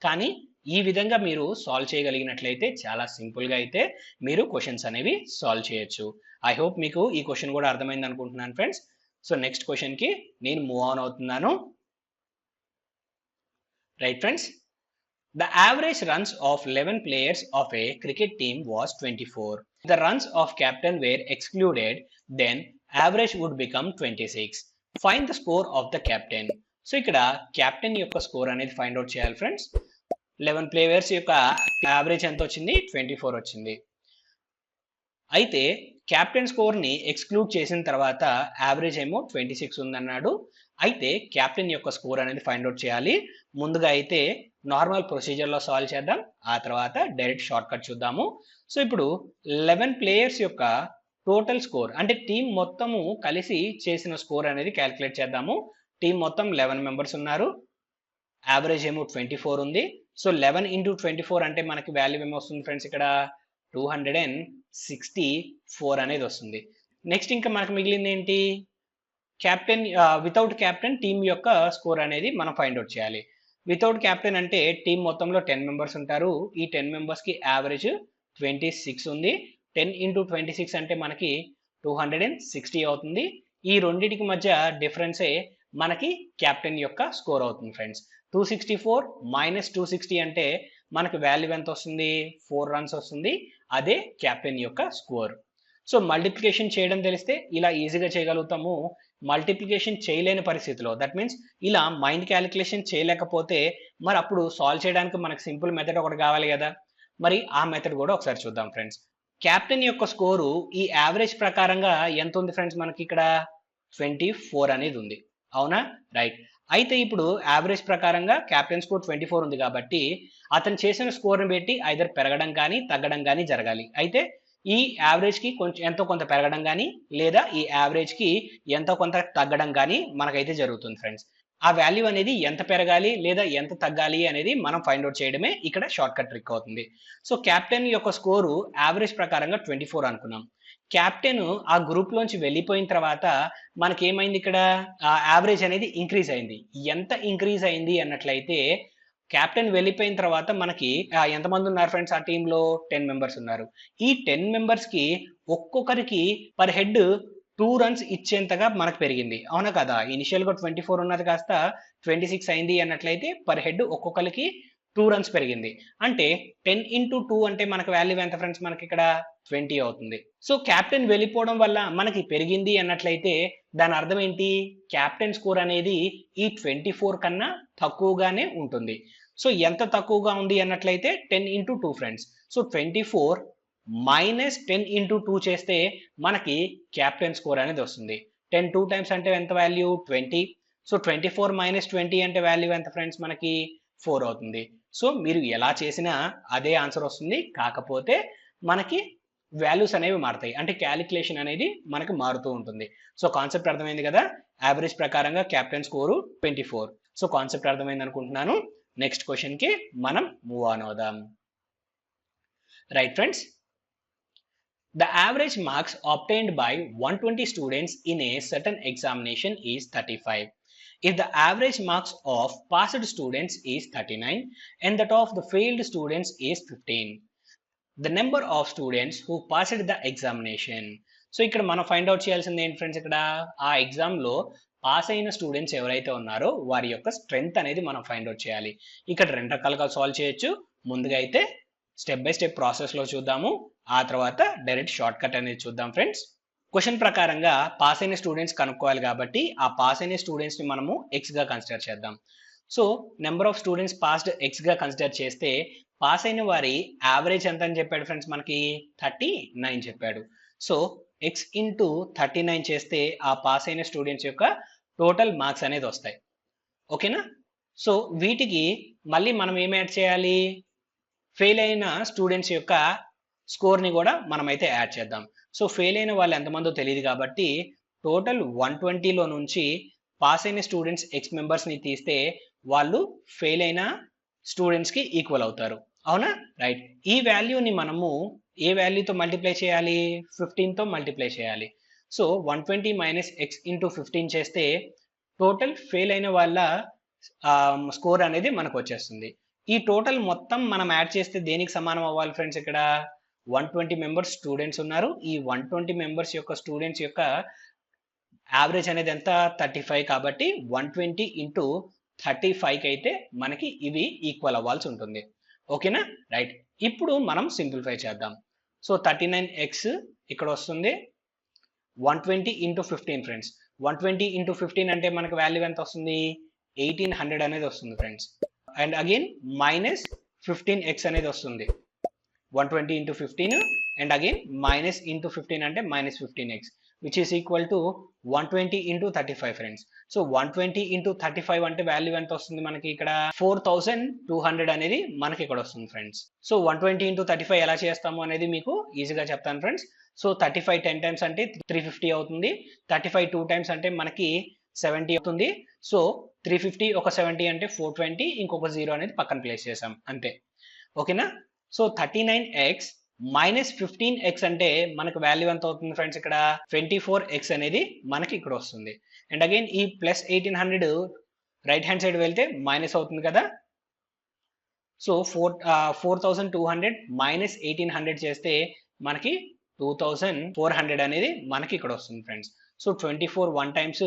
కానీ ఈ విధంగా మీరు సాల్వ్ చేయగలిగినట్లయితే చాలా సింపుల్గా అయితే మీరు క్వశ్చన్స్ అనేవి సాల్వ్ చేయొచ్చు. ఐ హోప్ మీకు ఈ క్వశ్చన్ కూడా అర్థమైంది అనుకుంటున్నాను ఫ్రెండ్స్. సో నెక్స్ట్ క్వశ్చన్కి నేను మూవ్ ఆన్ అవుతున్నాను. Right friends, the average runs of 11 players of a cricket team was 24. The runs of captain were excluded, then average would become 26. Find the score of the captain. So ఇక్కడ captain యొక్క score అనేది find out చేయాలి friends. 11 players యొక్క average ఎంత వచ్చింది? 24 వచ్చింది. అయితే captain స్కోర్ని exclude చేసిన తర్వాత యావరేజ్ ఏమో 26 ఉందన్నాడు. అయితే క్యాప్టెన్ యొక్క స్కోర్ అనేది ఫైండ్ అవుట్ చేయాలి. ముందుగా అయితే నార్మల్ ప్రొసీజర్లో సాల్వ్ చేద్దాం, ఆ తర్వాత డైరెక్ట్ షార్ట్ కట్ చూద్దాము. సో ఇప్పుడు 11 ప్లేయర్స్ యొక్క టోటల్ స్కోర్ అంటే టీం మొత్తము కలిసి చేసిన స్కోర్ అనేది క్యాలిక్యులేట్ చేద్దాము. టీం మొత్తం 11 మెంబర్స్ ఉన్నారు, యావరేజ్ ఏమో 24 ఉంది. సో 11 ఇంటూ 24 అంటే మనకి వాల్యూ ఏమొస్తుంది ఫ్రెండ్స్? ఇక్కడ 264 అనేది వస్తుంది. నెక్స్ట్ ఇంకా మనకు మిగిలింది ఏంటి? క్యాప్టెన్ వితౌట్ క్యాప్టెన్ టీం యొక్క స్కోర్ అనేది మనం ఫైండ్ అవుట్ చేయాలి. వితౌట్ క్యాప్టెన్ అంటే టీం మొత్తంలో 10 మెంబర్స్ ఉంటారు. ఈ 10 మెంబర్స్కి యావరేజ్ 26 ఉంది. 10 ఇంటూ 26 అంటే మనకి 260 అవుతుంది. ఈ రెండింటికి మధ్య డిఫరెన్సే మనకి క్యాప్టెన్ యొక్క స్కోర్ అవుతుంది ఫ్రెండ్స్. 264 మైనస్ 260 అంటే మనకి వాల్యూ ఎంత వస్తుంది? 4 రన్స్ వస్తుంది. అదే క్యాప్టెన్ యొక్క స్కోర్. సో మల్టిప్లికేషన్ చేయడం తెలిస్తే ఇలా ఈజీగా చేయగలుగుతాము. మల్టిప్లికేషన్ చేయలేని పరిస్థితిలో, దట్ మీన్స్ ఇలా మైండ్ క్యాలిక్యులేషన్ చేయలేకపోతే మరి అప్పుడు సాల్వ్ చేయడానికి మనకు సింపుల్ మెథడ్ ఒకటి కావాలి కదా. మరి ఆ మెథడ్ కూడా ఒకసారి చూద్దాం ఫ్రెండ్స్. క్యాప్టెన్ యొక్క స్కోరు ఈ యావరేజ్ ప్రకారంగా ఎంత ఉంది ఫ్రెండ్స్? మనకి ఇక్కడ 24 అనేది ఉంది, అవునా? రైట్. అయితే ఇప్పుడు యావరేజ్ ప్రకారంగా క్యాప్టెన్ స్కోర్ 24 ఉంది కాబట్టి అతను చేసిన స్కోర్ని బట్టి ఐదర్ పెరగడం కానీ తగ్గడం కానీ జరగాలి. అయితే ఈ యావరేజ్కి కొంచెం ఎంతో కొంత పెరగడం కానీ లేదా ఈ యావరేజ్కి ఎంతో కొంత తగ్గడం కానీ మనకైతే జరుగుతుంది ఫ్రెండ్స్. ఆ వాల్యూ అనేది ఎంత పెరగాలి లేదా ఎంత తగ్గాలి అనేది మనం ఫైండ్ అవుట్ చేయడమే ఇక్కడ షార్ట్ కట్ ట్రిక్ అవుతుంది. సో క్యాప్టెన్ యొక్క స్కోరు యావరేజ్ ప్రకారంగా 24 అనుకున్నాం. క్యాప్టెన్ ఆ గ్రూప్ లోంచి వెళ్ళిపోయిన తర్వాత మనకి ఏమైంది? ఇక్కడ యావరేజ్ అనేది ఇంక్రీజ్ అయింది. ఎంత ఇంక్రీజ్ అయింది అన్నట్లయితే క్యాప్టెన్ వెళ్ళిపోయిన తర్వాత మనకి ఎంతమంది ఉన్నారు ఫ్రెండ్స్? ఆ టీంలో 10 మెంబర్స్ ఉన్నారు. ఈ 10 మెంబర్స్ కి ఒక్కొక్కరికి పర్ హెడ్ 2 రన్స్ ఇచ్చేంతగా మనకు పెరిగింది, అవునా కదా? ఇనిషియల్ గా 24 ఉన్నది కాస్త 26 అయింది అన్నట్లయితే పర్ హెడ్ ఒక్కొక్కరికి 2 రన్స్ పెరిగింది. అంటే 10 ఇంటూ 2 అంటే మనకు వాల్యూ ఎంత ఫ్రెండ్స్? మనకి ఇక్కడ 20 అవుతుంది. సో క్యాప్టెన్ వెళ్ళిపోవడం వల్ల మనకి పెరిగింది అన్నట్లయితే దాని అర్థం ఏంటి? క్యాప్టెన్ స్కోర్ అనేది ఈ 24 కన్నా తక్కువగానే ఉంటుంది. సో ఎంత తక్కువగా ఉంది అన్నట్లయితే 10 into 2 friends. So 24 minus 10 into 2 చేస్తే మనకి క్యాప్టెన్ స్కోర్ అనేది వస్తుంది. 10 2 టైమ్స్ అంటే ఎంత వాల్యూ? 20. సో 24 మైనస్ 20 అంటే వాల్యూ ఎంత ఫ్రెండ్స్? మనకి 4 అవుతుంది. సో మీరు ఎలా చేసినా అదే ఆన్సర్ వస్తుంది, కాకపోతే మనకి వాల్యూస్ అనేవి మారుతాయి, అంటే క్యాలిక్యులేషన్ అనేది మనకి మారుతూ ఉంటుంది. సో కాన్సెప్ట్ అర్థమైంది కదా? యావరేజ్ ప్రకారంగా క్యాప్టెన్ స్కోరు 24. సో కాన్సెప్ట్ అర్థమైంది అనుకుంటున్నాను. నెక్స్ట్ క్వశ్చన్కి మనం మూవ్ ఆన్ అవుదాం. Right friends, the average marks obtained by 120 students in a certain examination is 35. If the average marks of passed students is 39 and that of the failed students is 15, the number of students who passed the examination. So ఇక్కడ మనం find out చేయాల్సింది ఏంటి friends? ఇక్కడ ఆ ఎగ్జామ్లో pass అయిన students ఎవరైతే ఉన్నారో వారి యొక్క స్ట్రెంగ్త్ అనేది మనం ఫైండ్ అవుట్ చేయాలి. ఇక్కడ 2 రకాలుగా సాల్వ్ చేయొచ్చు. ముందుగా అయితే స్టెప్ బై స్టెప్ ప్రాసెస్లో చూద్దాము, ఆ తర్వాత డైరెక్ట్ షార్ట్ కట్ అనేది చూద్దాం ఫ్రెండ్స్. క్వశ్చన్ ప్రకారంగా పాస్ అయిన స్టూడెంట్స్ కనుక్కోవాలి కాబట్టి ఆ పాస్ అయిన స్టూడెంట్స్ని మనము ఎక్స్గా కన్సిడర్ చేద్దాం. So number of students passed ఎక్స్గా కన్సిడర్ చేస్తే పాస్ అయిన వారి యావరేజ్ ఎంత అని చెప్పాడు ఫ్రెండ్స్? మనకి 39 చెప్పాడు. సో ఎక్స్ ఇంటూ 39 చేస్తే ఆ పాస్ అయిన స్టూడెంట్స్ యొక్క టోటల్ మార్క్స్ అనేది వస్తాయి, ఓకేనా? సో వీటికి మళ్ళీ మనం ఏం యాడ్ చేయాలి? ఫెయిల్ అయిన స్టూడెంట్స్ యొక్క స్కోర్ని కూడా మనమైతే యాడ్ చేద్దాం. సో ఫెయిల్ అయిన వాళ్ళు ఎంతమందో తెలియదు కాబట్టి టోటల్ 120లో నుంచి పాస్ అయిన స్టూడెంట్స్ ఎక్స్ మెంబర్స్ని తీస్తే వాళ్ళు ఫెయిల్ అయిన స్టూడెంట్స్కి ఈక్వల్ అవుతారు, అవునా? రైట్. ఈ వాల్యూని మనము ఏ వాల్యూతో మల్టిప్లై చేయాలి? 15తో మల్టిప్లై చేయాలి. సో 120 మైనస్ ఎక్స్ ఇంటూ 15 చేస్తే టోటల్ ఫెయిల్ అయిన వాళ్ళ స్కోర్ అనేది మనకు వచ్చేస్తుంది. ఈ టోటల్ మొత్తం మనం యాడ్ చేస్తే దేనికి సమానం అవ్వాలి ఫ్రెండ్స్? ఇక్కడ 120 మెంబర్స్ స్టూడెంట్స్ ఉన్నారు. ఈ 120 మెంబర్స్ యొక్క స్టూడెంట్స్ యొక్క యావరేజ్ అనేది ఎంత? 35. కాబట్టి 120 ఇంటూ 35కి అయితే మనకి ఇవి ఈక్వల్ అవ్వాల్సి ఉంటుంది. ఓకేనా? రైట్. ఇప్పుడు మనం సింప్లిఫై చేద్దాం. సో 39x ఇక్కడ వస్తుంది. 120 ఇంటూ 15 ఫ్రెండ్స్. 120 ఇంటూ 15 అంటే మనకు వాల్యూ ఎంత వస్తుంది? 1800 అనేది వస్తుంది friends. And again minus 15x అనేది వస్తుంది. 120 into 15 and again minus into 15 అంటే minus 15x which is equal to 120 into 35 friends. So 120 into 35 అంటే వాల్యూ ఎంత వస్తుంది మనకి ఇక్కడ? 4200 అనేది మనకి ఇక్కడ వస్తుంది ఫ్రెండ్స్. సో 120 ఇంటూ 35 ఎలా చేస్తాము అనేది మీకు ఈజీగా చెప్తాను ఫ్రెండ్స్. సో 35 10 టైమ్స్ అంటే 350 అవుతుంది. 35 2 టైమ్స్ అంటే మనకి 70 అవుతుంది. సో 350 ఒక 70 అంటే 420, ఇంకొక 0 అనేది పక్కన ప్లేస్ చేసాం అంతే. ఓకేనా? సో 39x మైనస్ 15x అంటే మనకు వాల్యూ ఎంత అవుతుంది ఫ్రెండ్స్? ఇక్కడ 24x అనేది మనకి ఇక్కడ వస్తుంది. అండ్ అగైన్ ఈ ప్లస్ 1800 రైట్ హ్యాండ్ సైడ్ వెళ్తే మైనస్ అవుతుంది కదా. సో 4200 మైనస్ 1800 చేస్తే మనకి 2400 అనేది మనకి ఇక్కడ వస్తుంది friends. So 24 1 times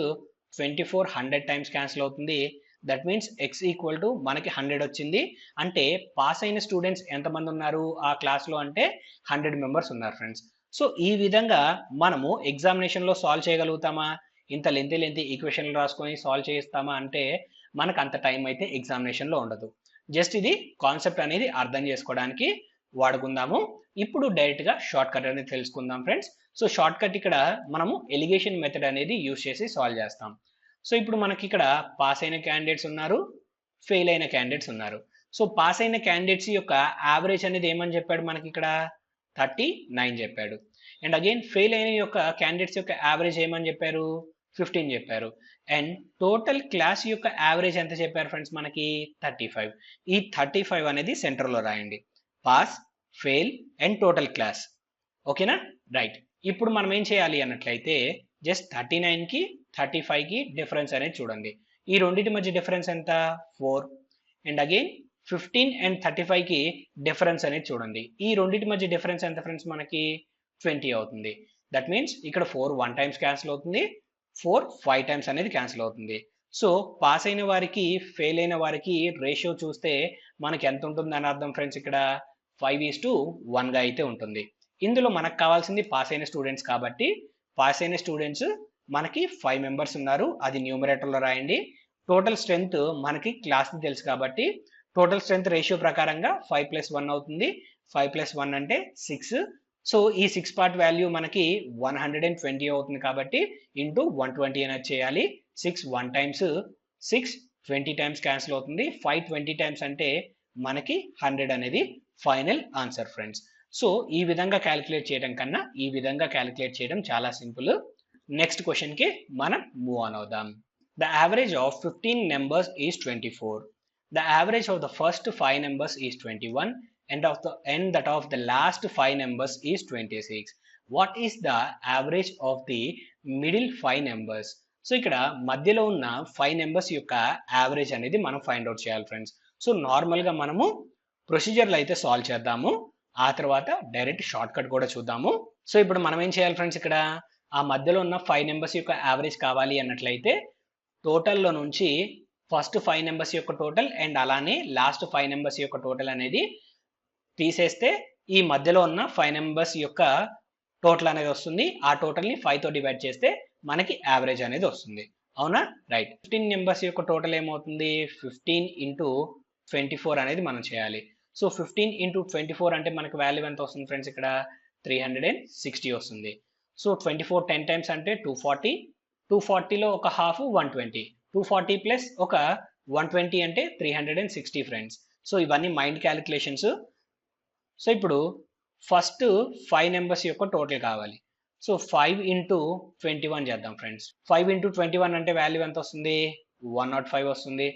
24 100 times cancel అవుతుంది. That means x equal to మనకి 100 వచ్చింది. అంటే పాస్ అయిన స్టూడెంట్స్ ఎంతమంది ఉన్నారు ఆ క్లాస్లో అంటే 100 మెంబర్స్ ఉన్నారు ఫ్రెండ్స్. సో ఈ విధంగా మనము ఎగ్జామినేషన్లో సాల్వ్ చేయగలుగుతామా? ఇంత లెంతీ ఈక్వేషన్లు రాసుకొని సాల్వ్ చేస్తామా అంటే మనకు అంత టైం అయితే ఎగ్జామినేషన్లో ఉండదు. జస్ట్ ఇది కాన్సెప్ట్ అనేది అర్థం చేసుకోవడానికి వాడుకుందాము. ఇప్పుడు డైరెక్ట్గా షార్ట్ కట్ అనేది తెలుసుకుందాం ఫ్రెండ్స్. సో షార్ట్ కట్ ఇక్కడ మనము ఎలిగేషన్ మెథడ్ అనేది యూజ్ చేసి సాల్వ్ చేస్తాం. సో ఇప్పుడు మనకి ఇక్కడ పాస్ అయిన క్యాండిడేట్స్ ఉన్నారు, ఫెయిల్ అయిన క్యాండిడేట్స్ ఉన్నారు. సో పాస్ అయిన క్యాండిడేట్స్ యొక్క యావరేజ్ అనేది ఏమని చెప్పాడు మనకి ఇక్కడ? 39 చెప్పాడు. అండ్ అగైన్ ఫెయిల్ అయిన యొక్క క్యాండిడేట్స్ యొక్క యావరేజ్ ఏమని చెప్పారు? 15 చెప్పారు. అండ్ టోటల్ క్లాస్ యొక్క యావరేజ్ ఎంత చెప్పారు ఫ్రెండ్స్ మనకి? 35. ఈ 35 అనేది సెంటర్లో రాయండి. Pass, fail and total class. ఓకేనా? రైట్. ఇప్పుడు మనం ఏం చేయాలి అన్నట్లయితే జస్ట్ 39కి 35కి డిఫరెన్స్ అనేది చూడండి. ఈ రెండింటి మధ్య డిఫరెన్స్ ఎంత? 4. అండ్ అగైన్ 15 అండ్ 35కి డిఫరెన్స్ అనేది చూడండి. ఈ రెండింటి మధ్య డిఫరెన్స్ ఎంత ఫ్రెండ్స్ మనకి? 20 అవుతుంది. దట్ మీన్స్ ఇక్కడ 4 1 టైమ్స్ క్యాన్సిల్ అవుతుంది, 4 5 టైమ్స్ అనేది క్యాన్సిల్ అవుతుంది. సో పాస్ అయిన వారికి ఫెయిల్ అయిన వారికి రేషియో చూస్తే మనకి ఎంత ఉంటుంది అని అర్థం ఫ్రెండ్స్? ఇక్కడ 5:1గా అయితే ఉంటుంది. ఇందులో మనకు కావాల్సింది పాస్ అయిన స్టూడెంట్స్ కాబట్టి పాస్ అయిన స్టూడెంట్స్ మనకి 5 మెంబర్స్ ఉన్నారు. అది న్యూమరేటర్లో రాయండి. టోటల్ స్ట్రెంత్ మనకి క్లాస్ తెలుసు కాబట్టి టోటల్ స్ట్రెంత్ రేషియో ప్రకారంగా 5 + 1 అవుతుంది. 5 + 1 అంటే 6. సో ఈ 6 పార్ట్ వాల్యూ మనకి 120 అవుతుంది కాబట్టి ఇంటూ 120 అనేది చేయాలి. 6 1 టైమ్స్ 6 20 టైమ్స్ క్యాన్సిల్ అవుతుంది. 5 20 టైమ్స్ అంటే మనకి 100 అనేది ఫైనల్ ఆన్సర్ ఫ్రెండ్స్. సో ఈ విధంగా క్యాలిక్యులేట్ చేయడం కన్నా ఈ విధంగా క్యాలిక్యులేట్ చేయడం చాలా సింపుల్. నెక్స్ట్ క్వశ్చన్ కి మనం మూవ్ ఆన్ అవుదాం. The average of 15 numbers is 24. The average of the first 5 numbers is 21 and that of the last 5 numbers is 26. What is the average of the middle 5 numbers? So ఇక్కడ మధ్యలో ఉన్న 5 numbers యొక్క average అనేది మనం find out చేయాలి friends. So నార్మల్గా మనము ప్రొసీజర్లో అయితే సాల్వ్ చేద్దాము. ఆ తర్వాత డైరెక్ట్ షార్ట్ కట్ కూడా చూద్దాము. సో ఇప్పుడు మనం ఏం చేయాలి ఫ్రెండ్స్? ఇక్కడ ఆ మధ్యలో ఉన్న 5 నెంబర్స్ యొక్క యావరేజ్ కావాలి అన్నట్లయితే టోటల్లో నుంచి ఫస్ట్ 5 నెంబర్స్ యొక్క టోటల్ అండ్ అలానే లాస్ట్ 5 నెంబర్స్ యొక్క టోటల్ అనేది తీసేస్తే ఈ మధ్యలో ఉన్న 5 నెంబర్స్ యొక్క టోటల్ అనేది వస్తుంది. ఆ టోటల్ని 5తో డివైడ్ చేస్తే మనకి యావరేజ్ అనేది వస్తుంది. అవునా? రైట్. 15 నెంబర్స్ యొక్క టోటల్ ఏమవుతుంది? 15 ఇంటూ 24 అనేది మనం చేయాలి. సో 15 ఇంటూ 24 అంటే మనకి వాల్యూ ఎంత వస్తుంది ఫ్రెండ్స్? ఇక్కడ 360 వస్తుంది. సో 24 10 టైమ్స్ అంటే 240. 240లో ఒక హాఫ్ 120. 240 ప్లస్ ఒక 120 అంటే 360 ఫ్రెండ్స్. సో ఇవన్నీ మైండ్ క్యాలిక్యులేషన్స్. సో ఇప్పుడు ఫస్ట్ 5 నెంబర్స్ యొక్క టోటల్ కావాలి. సో 5 ఇంటూ 21 చేద్దాం ఫ్రెండ్స్. 5 ఇంటూ 21 అంటే వాల్యూ ఎంత వస్తుంది? 105 వస్తుంది.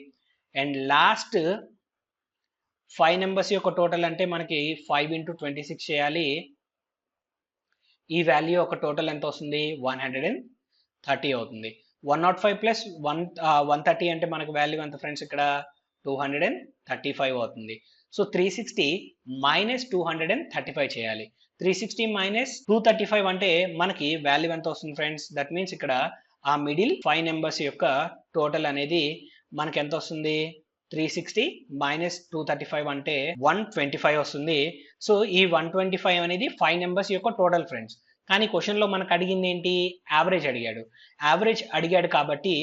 అండ్ లాస్ట్ 5 నెంబర్స్ యొక్క టోటల్ అంటే మనకి 5 ఇంటూ 26 చేయాలి. ఈ వాల్యూ ఒక టోటల్ ఎంత వస్తుంది 130 అవుతుంది. 105 ప్లస్ 130 అంటే మనకు వాల్యూ ఎంత ఫ్రెండ్స్ ఇక్కడ 235 అవుతుంది. సో 360 మైనస్ 235 చేయాలి. 360 మైనస్ 235 అంటే మనకి వాల్యూ ఎంత వస్తుంది ఫ్రెండ్స్? దట్ మీన్స్ ఇక్కడ ఆ మిడిల్ 5 నెంబర్స్ యొక్క టోటల్ అనేది మనకి ఎంత వస్తుంది? 360 మైనస్ 235 అంటే 125 వస్తుంది. సో ఈ 125 అనేది 5 నెంబర్స్ యొక్క టోటల్ ఫ్రెండ్స్. కానీ క్వశ్చన్ లో మనకు అడిగింది ఏంటి? యావరేజ్ అడిగాడు. యావరేజ్ అడిగాడు కాబట్టి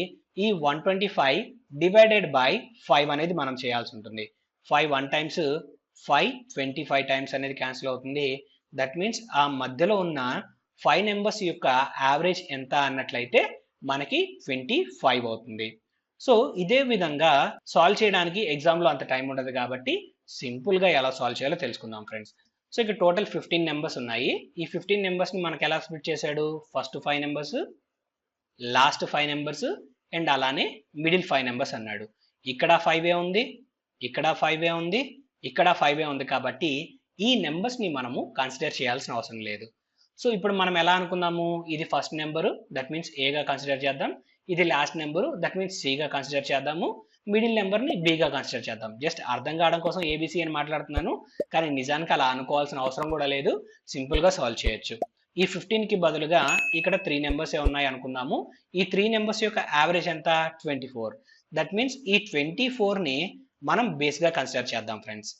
ఈ 125 డివైడెడ్ బై 5 అనేది మనం చేయాల్సి ఉంటుంది. 5 1 టైమ్స్ 5 25 టైమ్స్ అనేది క్యాన్సిల్ అవుతుంది. దట్ మీన్స్ ఆ మధ్యలో ఉన్న 5 నెంబర్స్ యొక్క యావరేజ్ ఎంత అన్నట్లయితే మనకి 25 అవుతుంది. సో ఇదే విధంగా సాల్వ్ చేయడానికి ఎగ్జామ్లో అంత టైం ఉండదు కాబట్టి సింపుల్గా ఎలా సాల్వ్ చేయాలో తెలుసుకుందాం ఫ్రెండ్స్. సో ఇక్కడ టోటల్ 15 నెంబర్స్ ఉన్నాయి. ఈ 15 నెంబర్స్ని మనకు ఎలా స్ప్లిట్ చేశాడు? First 5 numbers, last 5 numbers and అలానే మిడిల్ 5 నెంబర్స్ అన్నాడు. ఇక్కడ 5 ఉంది, ఇక్కడ 5 ఉంది, ఇక్కడ 5 ఉంది కాబట్టి ఈ నెంబర్స్ని మనము కన్సిడర్ చేయాల్సిన అవసరం లేదు. సో ఇప్పుడు మనం ఎలా అనుకుందాము? ఇది ఫస్ట్ నెంబరు, దట్ మీన్స్ ఏగా కన్సిడర్ చేద్దాం. ఇది లాస్ట్ నెంబరు, దట్ మీన్స్ సిగా కన్సిడర్ చేద్దాము. మిడిల్ నెంబర్ని బిగా కన్సిడర్ చేద్దాం. జస్ట్ అర్థం కావడం కోసం ఏబిసి అని మాట్లాడుతున్నాను, కానీ నిజానికి అలా అనుకోవాల్సిన అవసరం కూడా లేదు. సింపుల్గా సాల్వ్ చేయొచ్చు. ఈ 15కి బదులుగా ఇక్కడ 3 నెంబర్స్ ఉన్నాయి అనుకుందాము. ఈ 3 నెంబర్స్ యొక్క యావరేజ్ ఎంత? 24. దట్ మీన్స్ ఈ 24ని మనం బేస్గా కన్సిడర్ చేద్దాం ఫ్రెండ్స్.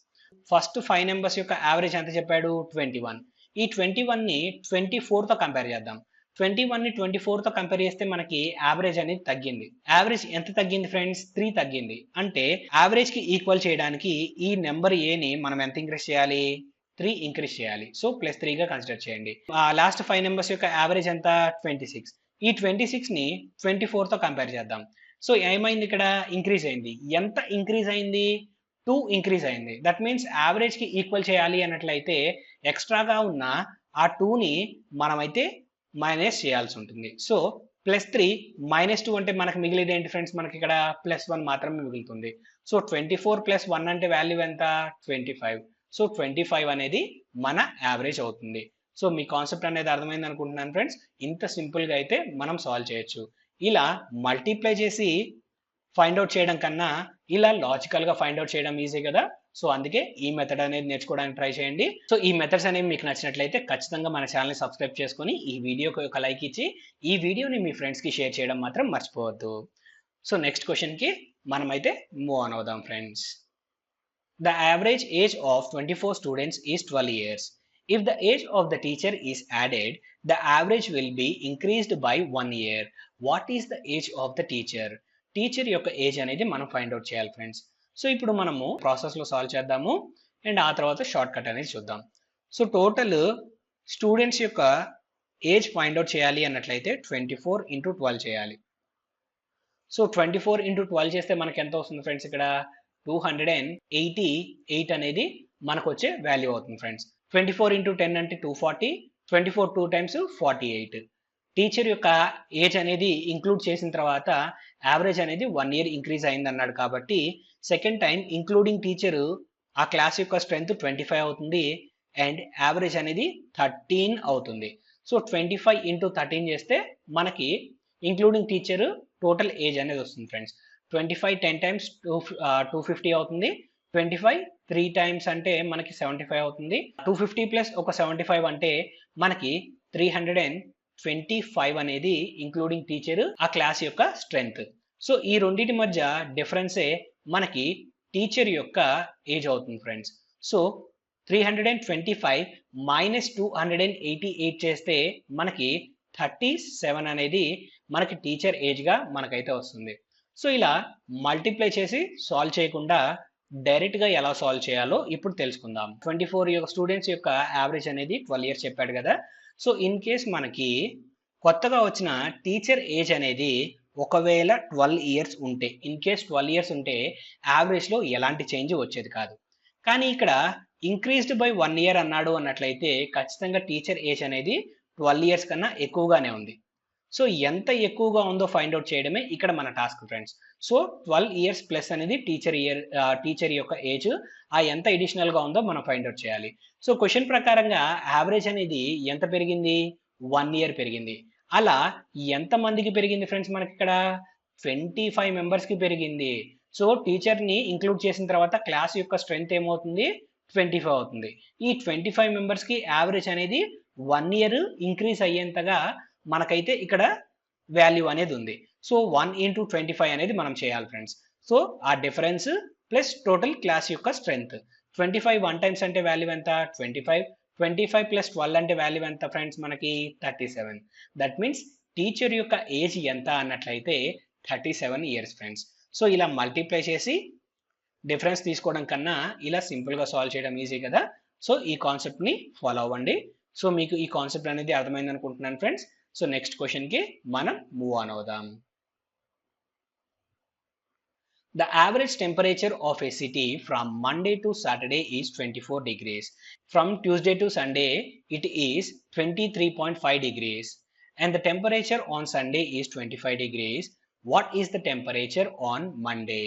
ఫస్ట్ 5 నెంబర్స్ యొక్క యావరేజ్ ఎంత చెప్పాడు? 21. ఈ 21ని 24తో కంపేర్ చేద్దాం. 21ని 24తో కంపేర్ చేస్తే మనకి యావరేజ్ అనేది తగ్గింది. యావరేజ్ ఎంత తగ్గింది ఫ్రెండ్స్? 3 తగ్గింది. అంటే యావరేజ్ కి ఈక్వల్ చేయడానికి ఈ నెంబర్ ఏని మనం ఎంత ఇంక్రీజ్ చేయాలి? 3 ఇంక్రీజ్ చేయాలి. సో +3గా కన్సిడర్ చేయండి. లాస్ట్ 5 నెంబర్స్ యొక్క యావరేజ్ ఎంత? 26. ఈ 26ని 24తో కంపేర్ చేద్దాం. సో ఏమైంది? ఇక్కడ ఇంక్రీజ్ అయింది. ఎంత ఇంక్రీజ్ అయింది? 2 ఇంక్రీజ్ అయింది. దట్ మీన్స్ యావరేజ్ కి ఈక్వల్ చేయాలి అన్నట్లయితే ఎక్స్ట్రాగా ఉన్న ఆ 2ని మనమైతే మైనస్ చేయాల్సి ఉంటుంది. సో +3 -2 అంటే మనకు మిగిలిది ఏంటి ఫ్రెండ్స్? మనకి ఇక్కడ +1 మాత్రమే మిగులుతుంది. సో 24 + 1 అంటే వాల్యూ ఎంత? 25. సో 25 అనేది మన యావరేజ్ అవుతుంది. సో మీ కాన్సెప్ట్ అనేది అర్థమైంది అనుకుంటున్నాను ఫ్రెండ్స్. ఇంత సింపుల్గా అయితే మనం సాల్వ్ చేయొచ్చు. ఇలా మల్టిప్లై చేసి ఫైండ్ అవుట్ చేయడం కన్నా ఇలా లాజికల్గా ఫైండ్ అవుట్ చేయడం ఈజీ కదా. సో అందుకే ఈ మెథడ్ అనేది నేర్చుకోవడానికి ట్రై చేయండి. సో ఈ మెథడ్స్ అనేవి మీకు నచ్చినట్లయితే ఖచ్చితంగా మన ఛానల్ని సబ్స్క్రైబ్ చేసుకొని ఈ వీడియోకి ఒక లైక్ ఇచ్చి ఈ వీడియోని మీ ఫ్రెండ్స్కి షేర్ చేయడం మాత్రం మర్చిపోవద్దు. సో నెక్స్ట్ క్వశ్చన్కి మనమైతే మూవ్ ఆన్ అవుదాం friends. The average age of 24 students is 12 years. If the age of the teacher is added, the average will be increased by 1 year. What is the age of the teacher? Teacher యొక్క age అనేది మనం find out చేయాలి friends. So ఇప్పుడు మనము ప్రాసెస్లో solve చేద్దాము and ఆ తర్వాత షార్ట్ కట్ అనేది చూద్దాం. సో టోటల్ స్టూడెంట్స్ యొక్క ఏజ్ ఫైండ్ అవుట్ చేయాలి అన్నట్లయితే 24 × 12 చేయాలి. సో 24 × 12 చేస్తే మనకి ఎంత వస్తుంది ఫ్రెండ్స్? ఇక్కడ 288 అనేది మనకు వచ్చే వాల్యూ అవుతుంది ఫ్రెండ్స్. 24 × 10 అంటే 240. 24 2 టైమ్స్ 48. టీచర్ యొక్క ఏజ్ అనేది ఇంక్లూడ్ చేసిన తర్వాత యావరేజ్ అనేది 1 year ఇంక్రీజ్ అయింది అన్నాడు కాబట్టి సెకండ్ టైం ఇంక్లూడింగ్ టీచర్ ఆ క్లాస్ యొక్క స్ట్రెంత్ 25 అవుతుంది అండ్ యావరేజ్ అనేది 13 అవుతుంది. సో 25 × 13 చేస్తే మనకి ఇంక్లూడింగ్ టీచర్ టోటల్ ఏజ్ అనేది వస్తుంది ఫ్రెండ్స్. 25 10 టైమ్స్ 250 అవుతుంది. 25 3 టైమ్స్ అంటే మనకి 75 అవుతుంది. 250 ప్లస్ ఒక 75 అంటే మనకి 325 అనేది ఇంక్లూడింగ్ టీచర్ ఆ క్లాస్ యొక్క స్ట్రెంగ్త్. సో ఈ రెండింటి మధ్య డిఫరెన్సే మనకి టీచర్ యొక్క ఏజ్ అవుతుంది ఫ్రెండ్స్. సో 325 - 288 చేస్తే మనకి 37 అనేది మనకి టీచర్ ఏజ్గా మనకైతే వస్తుంది. సో ఇలా మల్టిప్లై చేసి సాల్వ్ చేయకుండా డైరెక్ట్గా ఎలా సాల్వ్ చేయాలో ఇప్పుడు తెలుసుకుందాం. 24 యొక్క స్టూడెంట్స్ యొక్క యావరేజ్ అనేది 12 years చెప్పాడు కదా. సో ఇన్ కేస్ మనకి కొత్తగా వచ్చిన టీచర్ ఏజ్ అనేది ఒకవేళ 12 years ఉంటే, ఇన్ కేస్ 12 years ఉంటే యావరేజ్లో ఎలాంటి చేంజ్ వచ్చేది కాదు. కానీ ఇక్కడ ఇంక్రీజ్డ్ బై 1 year అన్నాడు అన్నట్లయితే ఖచ్చితంగా టీచర్ ఏజ్ అనేది 12 years కన్నా ఎక్కువగానే ఉంది. సో ఎంత ఎక్కువగా ఉందో ఫైండ్ అవుట్ చేయడమే ఇక్కడ మన task friends. So 12 years plus అనేది టీచర్ యొక్క ఏజ్, ఆ ఎంత అడిషనల్ గా ఉందో మనం ఫైండ్ అవుట్ చేయాలి. సో క్వశ్చన్ ప్రకారంగా యావరేజ్ అనేది ఎంత పెరిగింది? 1 ఇయర్ పెరిగింది. అలా ఎంత మందికి పెరిగింది ఫ్రెండ్స్? మనకి ఇక్కడ 25 మెంబర్స్ కి పెరిగింది. సో టీచర్ ని ఇంక్లూడ్ చేసిన తర్వాత క్లాస్ యొక్క స్ట్రెంగ్త్ ఏమవుతుంది? 25 అవుతుంది. ఈ 25 మెంబర్స్ కి యావరేజ్ అనేది 1 ఇయర్ ఇంక్రీజ్ అయ్యేంతగా మనకైతే ఇక్కడ వాల్యూ అనేది ఉంది. సో 1 ఇంటూ 25 అనేది మనం చేయాలి ఫ్రెండ్స్. సో ఆ డిఫరెన్స్ ప్లస్ టోటల్ క్లాస్ యొక్క స్ట్రెంగ్త్. 25 1 టైమ్స్ అంటే వాల్యూ ఎంత? 25. 25 ప్లస్ 12 అంటే వాల్యూ ఎంత ఫ్రెండ్స్? మనకి 37. దట్ మీన్స్ టీచర్ యొక్క ఏజ్ ఎంత అన్నట్లయితే 37 ఇయర్స్ ఫ్రెండ్స్. సో ఇలా మల్టిప్లై చేసి డిఫరెన్స్ తీసుకోవడం కన్నా ఇలా సింపుల్గా సాల్వ్ చేయడం ఈజీ కదా. సో ఈ కాన్సెప్ట్ని ఫాలో అవ్వండి. సో మీకు ఈ కాన్సెప్ట్ అనేది అర్థమైంది అనుకుంటున్నాను ఫ్రెండ్స్. సో నెక్స్ట్ క్వశ్చన్కి మనం మూవ్ ఆన్ అవుదాం. The average temperature of a city from Monday to Saturday is 24 degrees. From Tuesday to Sunday, it is 23.5 degrees. And the temperature on Sunday is 25 degrees. What is the temperature on Monday?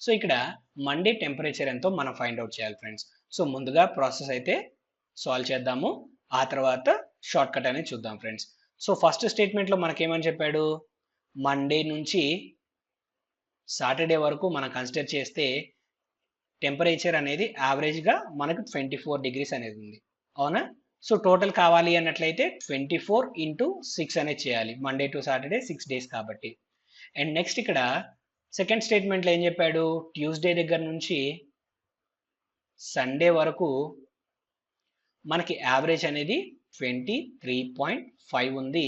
So ఇక్కడ Monday temperature ఎంతో మనం find out చేయాలి friends. So ముందుగా process అయితే solve చేద్దాము, ఆ తర్వాత short cut అనేది చూద్దాం ఫ్రెండ్స్. సో ఫస్ట్ స్టేట్మెంట్లో మనకేమని చెప్పాడు? మండే నుంచి సాటర్డే వరకు మనం కన్సిడర్ చేస్తే టెంపరేచర్ అనేది యావరేజ్గా మనకు 24 డిగ్రీస్ అనేది ఉంది, అవునా? సో టోటల్ కావాలి అన్నట్లయితే 24 ఇంటూ 6 అనేది చేయాలి. మండే టు సాటర్డే 6 డేస్ కాబట్టి. అండ్ నెక్స్ట్ ఇక్కడ సెకండ్ స్టేట్మెంట్లో ఏం చెప్పాడు? ట్యూస్డే దగ్గర నుంచి సండే వరకు మనకి యావరేజ్ అనేది 23.5 ఉంది.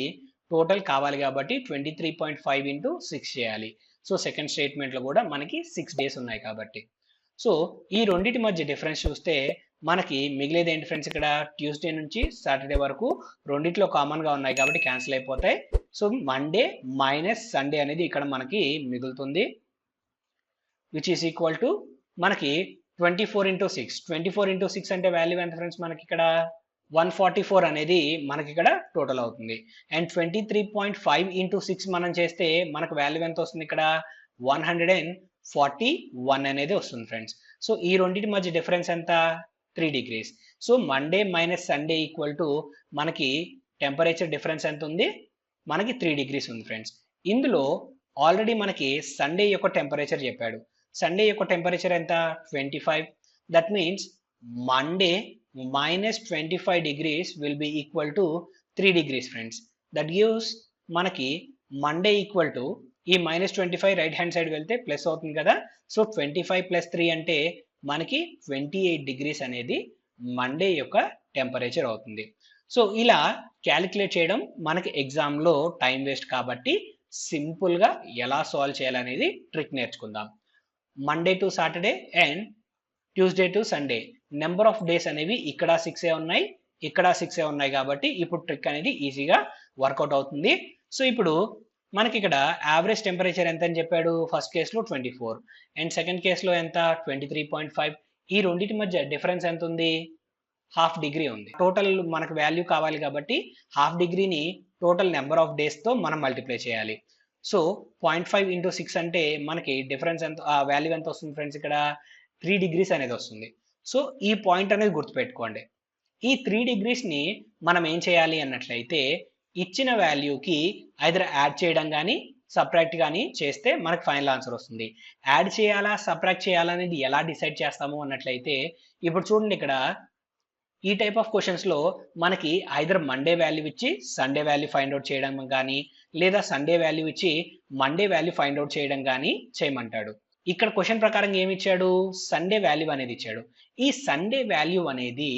టోటల్ కావాలి కాబట్టి 23.5 ఇంటూ 6 చేయాలి. సో సెకండ్ స్టేట్మెంట్లో కూడా మనకి 6 డేస్ ఉన్నాయి కాబట్టి. సో ఈ రెండింటి మధ్య డిఫరెన్స్ చూస్తే మనకి మిగిలేది ఏంటి ఫ్రెండ్స్? ఇక్కడ ట్యూస్డే నుంచి సాటర్డే వరకు రెండిట్లో కామన్గా ఉన్నాయి కాబట్టి క్యాన్సిల్ అయిపోతాయి. సో మండే మైనస్ సండే అనేది ఇక్కడ మనకి మిగులుతుంది, విచ్ ఈస్ ఈక్వల్ టు మనకి 24 ఇంటూ 6. 24 ఇంటూ 6 అంటే వాల్యూ ఎంత ఫ్రెండ్స్? మనకి ఇక్కడ 144 అనేది మనకి ఇక్కడ టోటల్ అవుతుంది. అండ్ 23.5 ఇంటూ 6 మనం చేస్తే మనకు వాల్యూ ఎంత వస్తుంది? ఇక్కడ 141 అనేది వస్తుంది ఫ్రెండ్స్. సో ఈ రెండింటి మధ్య డిఫరెన్స్ ఎంత? 3 degrees. So Monday minus Sunday equal to మనకి టెంపరేచర్ డిఫరెన్స్ ఎంత ఉంది? మనకి 3 డిగ్రీస్ ఉంది ఫ్రెండ్స్. ఇందులో ఆల్రెడీ మనకి సండే యొక్క టెంపరేచర్ చెప్పాడు. సండే యొక్క టెంపరేచర్ ఎంత? 25. That means Monday minus 25 degrees will be equal to 3 degrees friends. That gives మనకి మండే ఈక్వల్ టు ఈ -25 రైట్ హ్యాండ్ సైడ్ వెళ్తే ప్లస్ అవుతుంది కదా. సో 25 ప్లస్ 3 అంటే మనకి 28 డిగ్రీస్ అనేది మండే యొక్క టెంపరేచర్ అవుతుంది. సో ఇలా క్యాలిక్యులేట్ చేయడం మనకి ఎగ్జామ్లో టైం వేస్ట్ కాబట్టి సింపుల్గా ఎలా సాల్వ్ చేయాలనేది ట్రిక్ నేర్చుకుందాం. Monday to Saturday and Tuesday to Sunday number of days అనేవి ఇక్కడ 6 ఉన్నాయి, ఇక్కడ 6 ఉన్నాయి కాబట్టి ఇప్పుడు ట్రిక్ అనేది ఈజీగా వర్కౌట్ అవుతుంది. సో ఇప్పుడు మనకి ఇక్కడ యావరేజ్ టెంపరేచర్ ఎంత అని చెప్పాడు? ఫస్ట్ కేసులో 24 అండ్ సెకండ్ కేసులో ఎంత? 23.5. ఈ రెండింటి మధ్య డిఫరెన్స్ ఎంత ఉంది? హాఫ్ డిగ్రీ ఉంది. టోటల్ మనకు వాల్యూ కావాలి కాబట్టి హాఫ్ డిగ్రీని టోటల్ నెంబర్ ఆఫ్ డేస్తో మనం మల్టిప్లై చేయాలి. సో 0.5 ఇంటూ 6 అంటే మనకి డిఫరెన్స్ ఎంత, వాల్యూ ఎంత వస్తుంది ఫ్రెండ్స్? ఇక్కడ 3 డిగ్రీస్ అనేది వస్తుంది. సో ఈ పాయింట్ అనేది గుర్తుపెట్టుకోండి. ఈ 3 డిగ్రీస్ని మనం ఏం చేయాలి అన్నట్లయితే ఇచ్చిన వాల్యూకి ఐదర్ యాడ్ చేయడం కానీ సబ్ట్రాక్ట్ కానీ చేస్తే మనకు ఫైనల్ ఆన్సర్ వస్తుంది. యాడ్ చేయాలా సబ్ట్రాక్ట్ చేయాలా అనేది ఎలా డిసైడ్ చేస్తాము అన్నట్లయితే ఇప్పుడు చూడండి, ఇక్కడ ఈ టైప్ ఆఫ్ క్వశ్చన్స్లో మనకి ఐదర్ మండే వాల్యూ ఇచ్చి సండే వాల్యూ ఫైండ్ అవుట్ చేయడం కానీ లేదా సండే వాల్యూ ఇచ్చి మండే వాల్యూ ఫైండ్ అవుట్ చేయడం కానీ చేయమంటాడు. ఇక్కడ క్వశ్చన్ ప్రకారం ఏమి ఇచ్చాడు? సండే వాల్యూ అనేది ఇచ్చాడు. ఈ సండే వాల్యూ అనేది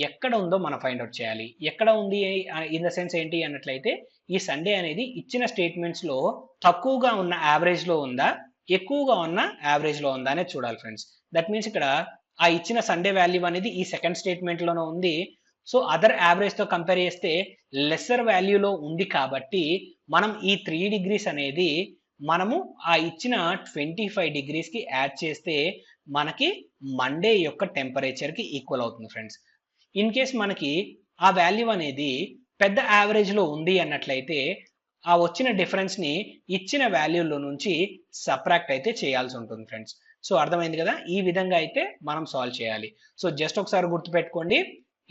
ఎక్కడ ఉందో మనం ఫైండ్ అవుట్ చేయాలి. ఎక్కడ ఉంది ఇన్ ద సెన్స్ ఏంటి అన్నట్లయితే ఈ సండే అనేది ఇచ్చిన స్టేట్మెంట్స్లో తక్కువగా ఉన్న యావరేజ్లో ఉందా, ఎక్కువగా ఉన్న యావరేజ్లో ఉందా అనేది చూడాలి ఫ్రెండ్స్. దట్ మీన్స్ ఇక్కడ ఆ ఇచ్చిన సండే వాల్యూ అనేది ఈ సెకండ్ స్టేట్మెంట్లోనే ఉంది. సో అదర్ యావరేజ్తో కంపేర్ చేస్తే లెస్సర్ వాల్యూలో ఉంది కాబట్టి మనం ఈ 3 డిగ్రీస్ అనేది మనము ఆ ఇచ్చిన 25 డిగ్రీస్కి యాడ్ చేస్తే మనకి మండే యొక్క టెంపరేచర్కి ఈక్వల్ అవుతుంది ఫ్రెండ్స్. ఇన్ కేస్ మనకి ఆ వాల్యూ అనేది పెద్ద యావరేజ్లో ఉంది అన్నట్లయితే ఆ వచ్చిన డిఫరెన్స్ని ఇచ్చిన వాల్యూలో నుంచి సబ్ట్రాక్ట్ అయితే చేయాల్సి ఉంటుంది ఫ్రెండ్స్. సో అర్థమైంది కదా, ఈ విధంగా అయితే మనం సాల్వ్ చేయాలి. సో జస్ట్ ఒకసారి గుర్తుపెట్టుకోండి,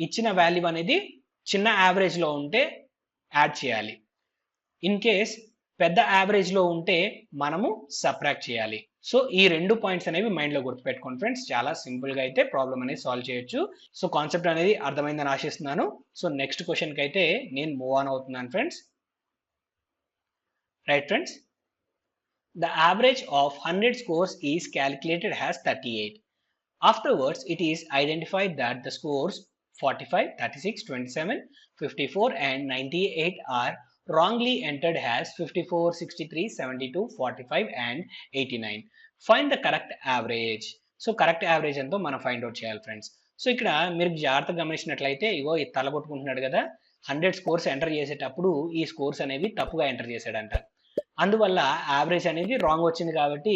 ఇచ్చిన వాల్యూ అనేది చిన్న యావరేజ్లో ఉంటే యాడ్ చేయాలి, ఇన్ కేస్ పెద్ద యావరేజ్లో ఉంటే మనము సబ్ట్రాక్ట్ చేయాలి. సో ఈ రెండు పాయింట్స్ అనేవి మైండ్లో గుర్తుపెట్టుకోండి ఫ్రెండ్స్, చాలా సింపుల్గా అయితే ప్రాబ్లం అనేది సాల్వ్ చేయొచ్చు. సో కాన్సెప్ట్ అనేది అర్థమైందని ఆశిస్తున్నాను. సో నెక్స్ట్ క్వశ్చన్కి అయితే నేను మూవ్ ఆన్ అవుతున్నాను friends. Right friends, the average of 100 scores is calculated as 38. Afterwards, it is identified that the scores 45, 36, 27, 54 and 98 are wrongly entered as 54, 63, 72, 45 and 89. Find the correct average. So correct average ఎంతో మనం find out చేయాలి friends. So ఇక్కడ మీరు జాగ్రత్తగా గమనించినట్లయితే ఇగో ఇది తలగొట్టుకుంటున్నాడు కదా, 100 scores enter చేసేటప్పుడు ఈ స్కోర్స్ అనేవి తప్పుగా ఎంటర్ చేశాడంట. అందువల్ల యావరేజ్ అనేది రాంగ్ వచ్చింది కాబట్టి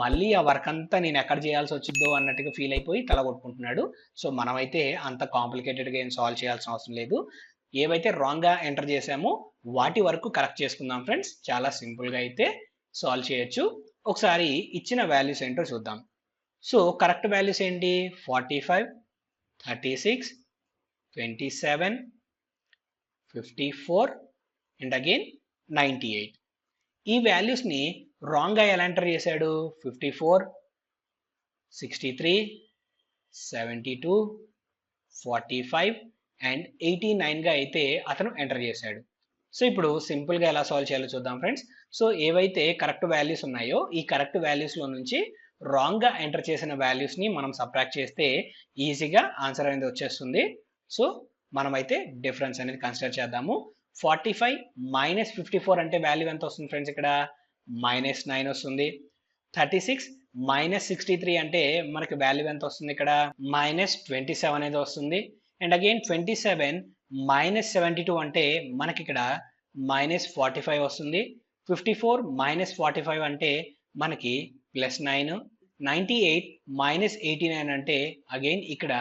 మళ్ళీ ఆ వర్క్ అంతా నేను ఎక్కడ చేయాల్సి వచ్చిందో అన్నట్టుగా ఫీల్ అయిపోయి తల కొట్టుకుంటున్నాడు. సో మనమైతే అంత కాంప్లికేటెడ్గా ఏం సాల్వ్ చేయాల్సిన అవసరం లేదు. ఏవైతే రాంగ్గా ఎంటర్ చేసామో వాటి వరకు కరెక్ట్ చేసుకుందాం ఫ్రెండ్స్, చాలా సింపుల్గా అయితే సాల్వ్ చేయొచ్చు. ఒకసారి ఇచ్చిన వాల్యూస్ ఏంటో చూద్దాం. సో కరెక్ట్ వాల్యూస్ ఏంటి, 45, 36, 27, 54 అండ్ అగైన్ 98. ఈ వాల్యూస్ని రాంగ్గా ఎలా ఎంటర్ చేశాడు, 54, 63, 72, 45 అండ్ 89గా అయితే అతను ఎంటర్ చేశాడు. సో ఇప్పుడు సింపుల్గా ఎలా సాల్వ్ చేయాలో చూద్దాం ఫ్రెండ్స్. సో ఏవైతే కరెక్ట్ వాల్యూస్ ఉన్నాయో ఈ కరెక్ట్ వాల్యూస్లో నుంచి రాంగ్గా ఎంటర్ చేసిన వాల్యూస్ని మనం సబ్ట్రాక్ట్ చేస్తే ఈజీగా ఆన్సర్ అనేది వచ్చేస్తుంది. సో మనమైతే డిఫరెన్స్ అనేది కన్సిడర్ చేద్దాము. 45 మైనస్ 54 అంటే వాల్యూ ఎంత వస్తుంది ఫ్రెండ్స్, ఇక్కడ -9 వస్తుంది. 36 మైనస్ 63 అంటే మనకి వాల్యూ ఎంత వస్తుంది, ఇక్కడ -27 అనేది వస్తుంది. అండ్ అగైన్ 27 మైనస్ 72 అంటే మనకి ఇక్కడ -45 వస్తుంది. 54 మైనస్ 45 అంటే మనకి +9. 98 మైనస్ 89 అంటే అగైన్ ఇక్కడ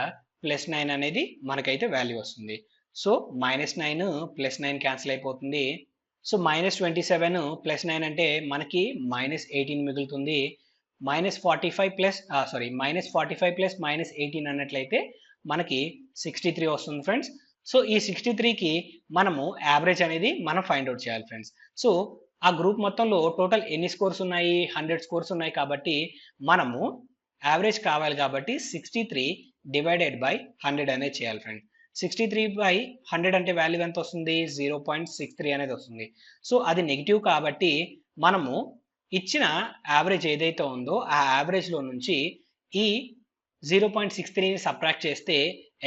+9 అనేది మనకైతే వాల్యూ వస్తుంది. సో -9 +9 క్యాన్సిల్ అయిపోతుంది. సో -27 +9 అంటే మనకి -18 మిగులుతుంది. -45 ప్లస్ -45 ప్లస్ -18 అన్నట్లయితే మనకి 63 వస్తుంది ఫ్రెండ్స్. సో ఈ 63కి మనము యావరేజ్ అనేది మనం ఫైండ్ అవుట్ చేయాలి ఫ్రెండ్స్. సో ఆ గ్రూప్ మొత్తంలో టోటల్ ఎన్ని స్కోర్స్ ఉన్నాయి, 100 స్కోర్స్ ఉన్నాయి కాబట్టి మనము యావరేజ్ కావాలి కాబట్టి 63 డివైడెడ్ బై 100 అనేది చేయాలి ఫ్రెండ్స్. 63/100 అంటే వాల్యూ ఎంత వస్తుంది, 0.63 అనేది వస్తుంది. సో అది నెగిటివ్ కాబట్టి మనము ఇచ్చిన యావరేజ్ ఏదైతే ఉందో ఆ యావరేజ్లో నుంచి ఈ 0.63ని సబ్ట్రాక్ట్ చేస్తే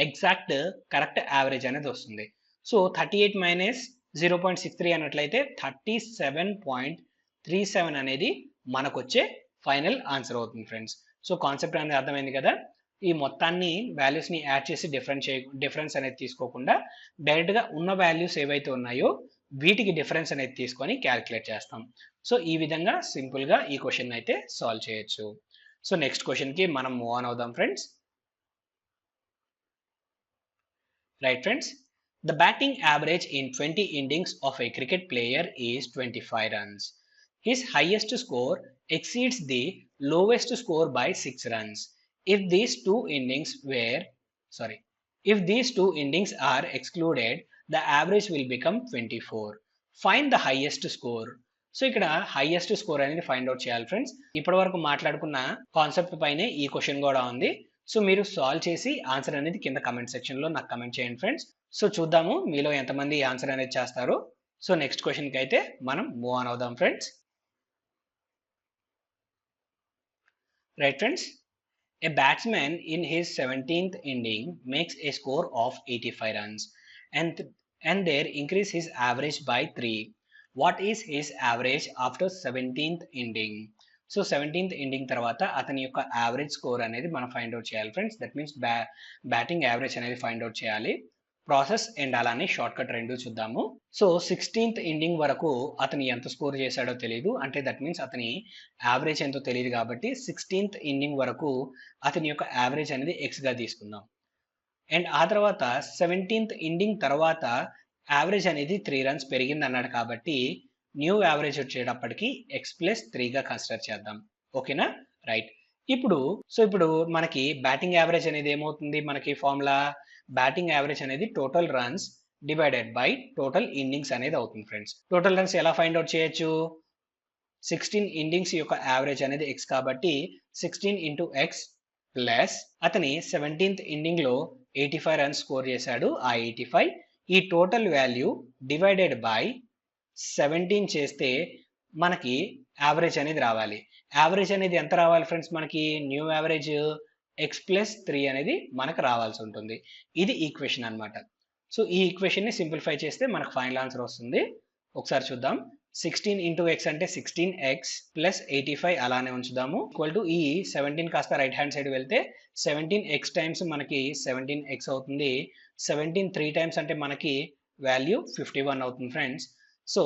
ఎగ్జాక్ట్ కరెక్ట్ యావరేజ్ అనేది వస్తుంది. సో 38 మైనస్ 0.63 అన్నట్లయితే 37.37 అనేది మనకు వచ్చే ఫైనల్ ఆన్సర్ అవుతుంది ఫ్రెండ్స్. సో కాన్సెప్ట్ అనేది అర్థమైంది కదా. ఈ మొత్తాన్ని వాల్యూస్ని యాడ్ చేసి డిఫరెన్స్ అనేది తీసుకోకుండా డైరెక్ట్గా ఉన్న వాల్యూస్ ఏవైతే ఉన్నాయో వీటికి డిఫరెన్స్ అనేది తీసుకొని క్యాలిక్యులేట్ చేస్తాం. సో ఈ విధంగా సింపుల్గా ఈ క్వశ్చన్ అయితే సాల్వ్ చేయొచ్చు. సో నెక్స్ట్ క్వశ్చన్కి మనం మూవ్ ఆన్ అవుదాం friends. Right friends, the batting average in 20 innings of a cricket player is 25 runs. His highest score exceeds the lowest score by 6 runs. If these two innings are excluded, the average will become 24. Find the highest score. So ఇక్కడ highest score అనేది find out చేయాలి friends. ఇప్పటి వరకు మాట్లాడుకున్న concept పైనే ఈ question కూడా ఉంది. సో మీరు సాల్వ్ చేసి ఆన్సర్ అనేది కింద కమెంట్ సెక్షన్లో నాకు కమెంట్ చేయండి ఫ్రెండ్స్. సో చూద్దాము మీలో ఎంతమంది ఆన్సర్ అనేది చేస్తారు. సో నెక్స్ట్ క్వశ్చన్కి అయితే మనం మూవ్ ఆన్ అవుదాం friends. Right friends, a batsman in his 17th inning makes a score of 85 runs and there increase his average by 3. What is his average after 17th inning? So 17th ending తర్వాత అతని యొక్క average score అనేది మనం find out చేయాలి friends. That means batting average అనేది find out చేయాలి. Process and అలానే short cut రెండు చూద్దాము. సో 16th ఇండింగ్ వరకు అతను ఎంత స్కోర్ చేశాడో తెలియదు, అంటే దట్ మీన్స్ అతని యావరేజ్ ఎంతో తెలియదు కాబట్టి 16th ఇండింగ్ వరకు అతని యొక్క యావరేజ్ అనేది ఎక్స్గా తీసుకుందాం. అండ్ ఆ తర్వాత 17th ఇండింగ్ తర్వాత యావరేజ్ అనేది 3 runs పెరిగింది అన్నాడు కాబట్టి న్యూ యావరేజ్ వచ్చేటప్పటికి x ప్లస్ 3గా కన్సిడర్ చేద్దాం. ఓకేనా? రైట్. ఇప్పుడు మనకి బ్యాటింగ్ యావరేజ్ అనేది ఏమవుతుంది? మనకి ఫార్ములా బ్యాటింగ్ యావరేజ్ అనేది total runs divided by total innings అనేది అవుతుంది ఫ్రెండ్స్. టోటల్ రన్స్ ఎలా ఫైండ్ అవుట్ చేయొచ్చు? 16 ఇన్నింగ్స్ యొక్క యావరేజ్ అనేది x కాబట్టి 16 ఇంటూ ఎక్స్ ప్లస్ అతని 17th ఇన్నింగ్ లో 85 రన్స్ స్కోర్ చేశాడు. ఆ 85 ఈ టోటల్ వాల్యూ డివైడెడ్ బై 17 చేస్తే మనకి యావరేజ్ అనేది రావాలి. యావరేజ్ అనేది ఎంత రావాలి ఫ్రెండ్స్? మనకి న్యూ యావరేజ్ x ప్లస్ 3 అనేది మనకు రావాల్సి ఉంటుంది. ఇది ఈక్వేషన్ అన్నమాట. సో ఈ ఈక్వేషన్ ని సింప్లిఫై చేస్తే మనకు ఫైనల్ ఆన్సర్ వస్తుంది. ఒకసారి చూద్దాం. 16 ఇంటూ ఎక్స్ అంటే 16x ప్లస్ 85 అలానే ఉంచుదాము. ఈక్వల్ టు ఈ 17 కాస్త రైట్ హ్యాండ్ సైడ్ వెళ్తే 17x టైమ్స్ మనకి 17x అవుతుంది. 17 3 టైమ్స్ అంటే మనకి వాల్యూ 51 అవుతుంది friends. So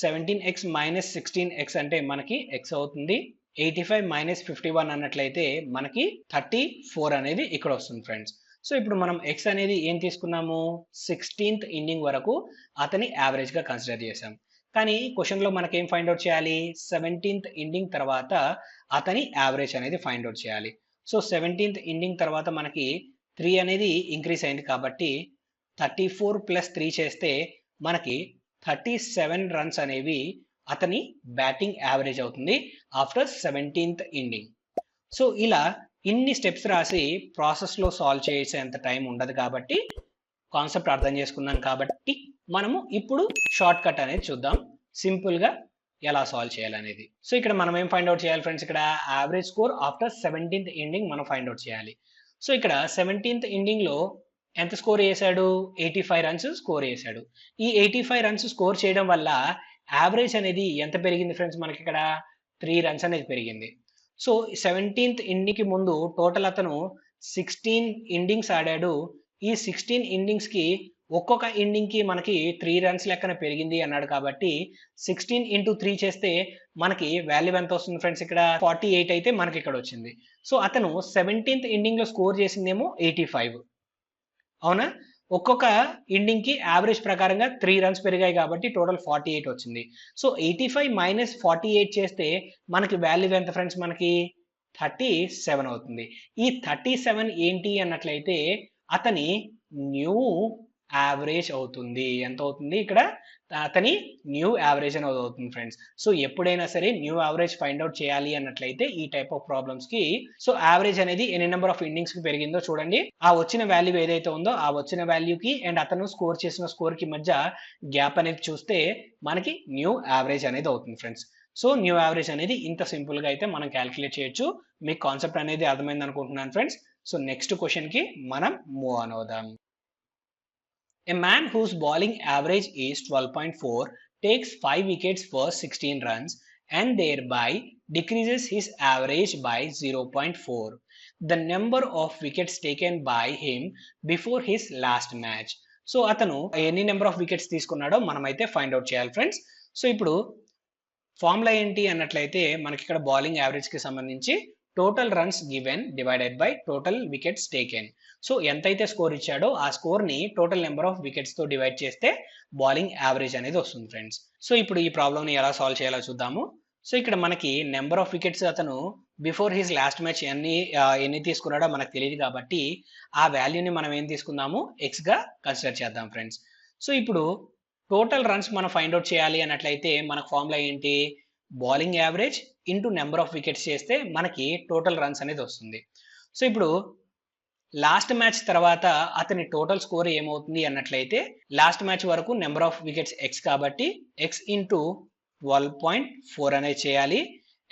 17x minus 16x అంటే మనకి x అవుతుంది. 85 మైనస్ 51 అన్నట్లయితే మనకి 34 అనేది ఇక్కడ వస్తుంది ఫ్రెండ్స్. సో ఇప్పుడు మనం x అనేది ఏం తీసుకున్నాము? 16th ఇన్నింగ్ వరకు అతని యావరేజ్ గా కన్సిడర్ చేసాం. కానీ క్వశ్చన్ లో మనకి ఏం ఫైండ్ అవుట్ చేయాలి? 17th ఇన్నింగ్ తర్వాత అతని యావరేజ్ అనేది ఫైండ్ అవుట్ చేయాలి. సో 17th ఇన్నింగ్ తర్వాత మనకి 3 అనేది ఇంక్రీజ్ అయింది కాబట్టి 34 ప్లస్ 3 చేస్తే మనకి 37 రన్స్ అనేవి అతని బ్యాటింగ్ యావరేజ్ అవుతుంది ఆఫ్టర్ 17th ఇన్నింగ్. సో ఇలా ఇన్ని స్టెప్స్ రాసి ప్రాసెస్ లో సాల్వ్ చేసేంత టైం ఉండదు కాబట్టి కాన్సెప్ట్ అర్థం చేసుకున్నాం కాబట్టి మనము ఇప్పుడు షార్ట్ కట్ అనేది చూద్దాం. సింపుల్ గా ఎలా సాల్వ్ చేయాలనేది. సో ఇక్కడ మనం ఏం ఫైండ్ అవుట్ చేయాలి ఫ్రెండ్స్? ఇక్కడ average score after 17th inning మనం ఫైండ్ అవుట్ చేయాలి. సో ఇక్కడ 17th ఇన్నింగ్ లో ఎంత స్కోర్ చేశాడు? 85 రన్స్ స్కోర్ చేశాడు. ఈ 85 రన్స్ స్కోర్ చేయడం వల్ల యావరేజ్ అనేది ఎంత పెరిగింది ఫ్రెండ్స్? మనకి ఇక్కడ 3 రన్స్ అనేది పెరిగింది. సో 17th ఇన్నింగ్ కి ముందు టోటల్ అతను 16 ఇన్నింగ్స్ ఆడాడు. ఈ 16 ఇన్నింగ్స్ కి ఒక్కొక్క ఇన్నింగ్ కి మనకి 3 రన్స్ లెక్కన పెరిగింది అన్నాడు కాబట్టి 16 ఇంటూ 3 చేస్తే మనకి వాల్యూ ఎంత వస్తుంది ఫ్రెండ్స్? ఇక్కడ 48 అయితే మనకి ఇక్కడ వచ్చింది. సో అతను 17th ఇన్నింగ్ లో స్కోర్ చేసిందేమో 85. అవునా? ఒక్కొక్క ఇన్నింగ్ కి యావరేజ్ ప్రకారంగా 3 రన్స్ పెరిగాయి కాబట్టి టోటల్ 48 వచ్చింది. సో 85 మైనస్ 48 చేస్తే మనకి వాల్యూ ఎంత ఫ్రెండ్స్? మనకి 37 అవుతుంది. ఈ 37 ఏంటి అన్నట్లయితే అతని న్యూ యావరేజ్ అవుతుంది. ఎంత అవుతుంది? ఇక్కడ అతని న్యూ యావరేజ్ అనేది అవుతుంది ఫ్రెండ్స్. సో ఎప్పుడైనా సరే న్యూ యావరేజ్ ఫైండ్ అవుట్ చేయాలి అన్నట్లయితే ఈ టైప్ ఆఫ్ ప్రాబ్లమ్స్ కి సో యావరేజ్ అనేది ఎన్ని నెంబర్ ఆఫ్ ఇన్నింగ్స్ కి పెరిగిందో చూడండి. ఆ వచ్చిన వాల్యూ ఏదైతే ఉందో ఆ వచ్చిన వాల్యూకి అండ్ అతను స్కోర్ చేసిన స్కోర్ కి మధ్య గ్యాప్ అనేది చూస్తే మనకి న్యూ యావరేజ్ అనేది అవుతుంది ఫ్రెండ్స్. సో న్యూ యావరేజ్ అనేది ఇంత సింపుల్ గా అయితే మనం క్యాలిక్యులేట్ చేయొచ్చు. మీకు కాన్సెప్ట్ అనేది అర్థమైంది అనుకుంటున్నాను ఫ్రెండ్స్. సో నెక్స్ట్ క్వశ్చన్ కి మనం మూవ్ ఆన్ అవుదాం. A man whose bowling average is 12.4 takes 5 wickets for 16 runs and thereby decreases his average by 0.4. The number of wickets taken by him before his last match. So అతను ఎన్ని number of wickets తీసుకున్నాడో మనమైతే find out చేయాలి friends. So ఇప్పుడు formula ఏంటి అన్నట్లయితే మనకి ఇక్కడ bowling average కి సంబంధించి total runs given divided by total wickets taken. So ఎంతైతే స్కోర్ ఇచ్చాడో ఆ స్కోర్ ని టోటల్ నెంబర్ ఆఫ్ వికెట్స్ తో డివైడ్ చేస్తే బౌలింగ్ యావరేజ్ అనేది వస్తుంది ఫ్రెండ్స్. సో ఇప్పుడు ఈ ప్రాబ్లమ్ ని ఎలా సాల్వ్ చేయాలో చూద్దాము. సో ఇక్కడ మనకి నెంబర్ ఆఫ్ వికెట్స్ అతను బిఫోర్ హిస్ లాస్ట్ మ్యాచ్ ఎన్ని తీసుకున్నాడో మనకు తెలియదు కాబట్టి ఆ వాల్యూని మనం ఏం తీసుకుందాము? ఎక్స్ గా కన్సిడర్ చేద్దాం ఫ్రెండ్స్. సో ఇప్పుడు టోటల్ రన్స్ మనం ఫైండ్ అవుట్ చేయాలి అన్నట్లయితే మనకు ఫార్ములా ఏంటి? Bowling average into number of wickets చేస్తే మనకి టోటల్ రన్స్ అనేది వస్తుంది. సో ఇప్పుడు లాస్ట్ మ్యాచ్ తర్వాత అతని టోటల్ స్కోర్ ఏమవుతుంది అన్నట్లయితే లాస్ట్ మ్యాచ్ వరకు నెంబర్ ఆఫ్ వికెట్స్ ఎక్స్ కాబట్టి ఎక్స్ ఇంటూ 12.4 అనేది చేయాలి.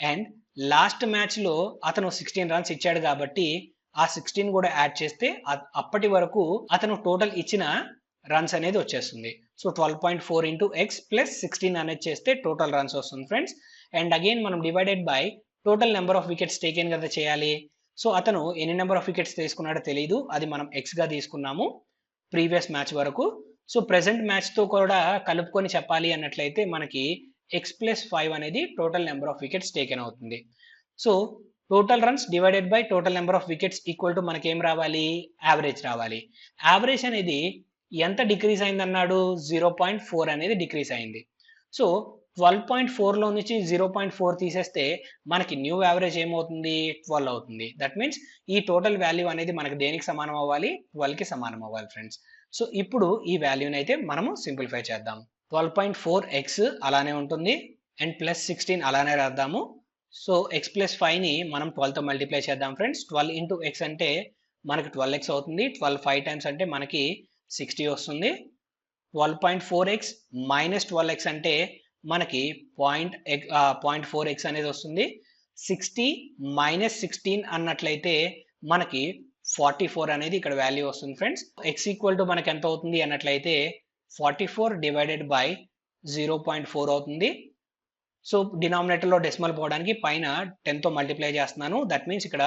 అండ్ లాస్ట్ మ్యాచ్ లో అతను 16 రన్స్ ఇచ్చాడు కాబట్టి ఆ 16 కూడా యాడ్ చేస్తే అప్పటి వరకు అతను టోటల్ ఇచ్చిన రన్స్ అనేది వచ్చేస్తుంది. సో 12.4 ఇంటూ ఎక్స్ ప్లస్ 16 అనేది చేస్తే టోటల్ రన్స్ వస్తుంది ఫ్రెండ్స్. అండ్ అగైన్ మనం divided by total number of wickets taken కదా చేయాలి. సో అతను ఎన్ని నెంబర్ ఆఫ్ వికెట్స్ తీసుకున్నాడో తెలియదు, అది మనం ఎక్స్ గా తీసుకున్నాము ప్రీవియస్ మ్యాచ్ వరకు. సో ప్రెసెంట్ మ్యాచ్ తో కూడా కలుపుకొని చెప్పాలి అన్నట్లయితే మనకి ఎక్స్ ప్లస్ 5 అనేది total number of wickets taken అవుతుంది. So total runs divided by total number of wickets equal to మనకి ఏం రావాలి? యావరేజ్ రావాలి. యావరేజ్ అనేది ఎంత డిక్రీజ్ అయింది అన్నాడు? 0.4 అనేది డిక్రీజ్ అయింది. సో 12.4లో నుంచి 0.4 తీసేస్తే మనకి న్యూ యావరేజ్ ఏమవుతుంది? 12 అవుతుంది. దట్ మీన్స్ ఈ టోటల్ వాల్యూ అనేది మనకి దేనికి సమానం అవ్వాలి? 12కి సమానం అవ్వాలి ఫ్రెండ్స్. సో ఇప్పుడు ఈ వాల్యూని అయితే మనము సింప్లిఫై చేద్దాం. 12.4x అలానే ఉంటుంది అండ్ ప్లస్ 16 అలానే రాద్దాము. సో x ప్లస్ 5ని మనం 12తో మల్టిప్లై చేద్దాం ఫ్రెండ్స్. 12 ఇంటూ x అంటే మనకి 12x అవుతుంది. 12 5 టైమ్స్ అంటే మనకి 60 వస్తుంది. 12.4x మైనస్ 12x అంటే మనకి 0.4x అనేది వస్తుంది. 60 మైనస్ 16 అన్నట్లయితే మనకి 44 అనేది ఇక్కడ వాల్యూ వస్తుంది ఫ్రెండ్స్. x ఈక్వల్ టు మనకి ఎంత అవుతుంది అన్నట్లయితే 44 డివైడెడ్ బై 0.4 అవుతుంది. సో డినామినేటర్లో డెసిమల్ పోవడానికి పైన 10తో మల్టిప్లై చేస్తున్నాను. దట్ మీన్స్ ఇక్కడ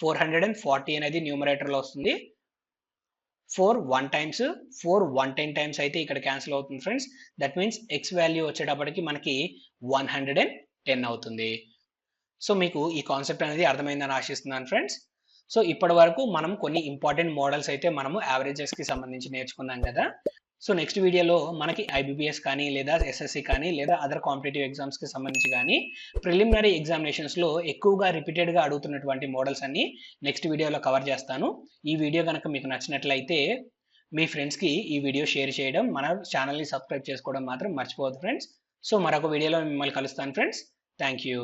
440 అనేది న్యూమరేటర్లో వస్తుంది. 4 1 టైమ్స్ 4 110 టైమ్స్ అయితే ఇక్కడ క్యాన్సిల్ అవుతుంది friends. That means x value వచ్చేటప్పటికి మనకి 110 అవుతుంది. సో మీకు ఈ కాన్సెప్ట్ అనేది అర్థమైందని ఆశిస్తున్నాను ఫ్రెండ్స్. సో ఇప్పటి వరకు మనం కొన్ని ఇంపార్టెంట్ మోడల్స్ అయితే మనము యావరేజెస్కి సంబంధించి నేర్చుకున్నాం కదా. సో నెక్స్ట్ వీడియోలో మనకి ఐబీపీఎస్ కానీ లేదా ఎస్ఎస్సి కానీ లేదా అదర్ కాంపిటేటివ్ ఎగ్జామ్స్కి సంబంధించి కానీ ప్రిలిమినరీ ఎగ్జామినేషన్స్లో ఎక్కువగా రిపీటెడ్గా అడుగుతున్నటువంటి మోడల్స్ అన్ని నెక్స్ట్ వీడియోలో కవర్ చేస్తాను. ఈ వీడియో కనుక మీకు నచ్చినట్లయితే మీ ఫ్రెండ్స్కి ఈ వీడియో షేర్ చేయడం, మన ఛానల్ని సబ్స్క్రైబ్ చేసుకోవడం మాత్రం మర్చిపోవద్దు ఫ్రెండ్స్. సో మరొక వీడియోలో మిమ్మల్ని కలుస్తాను ఫ్రెండ్స్. Thank you.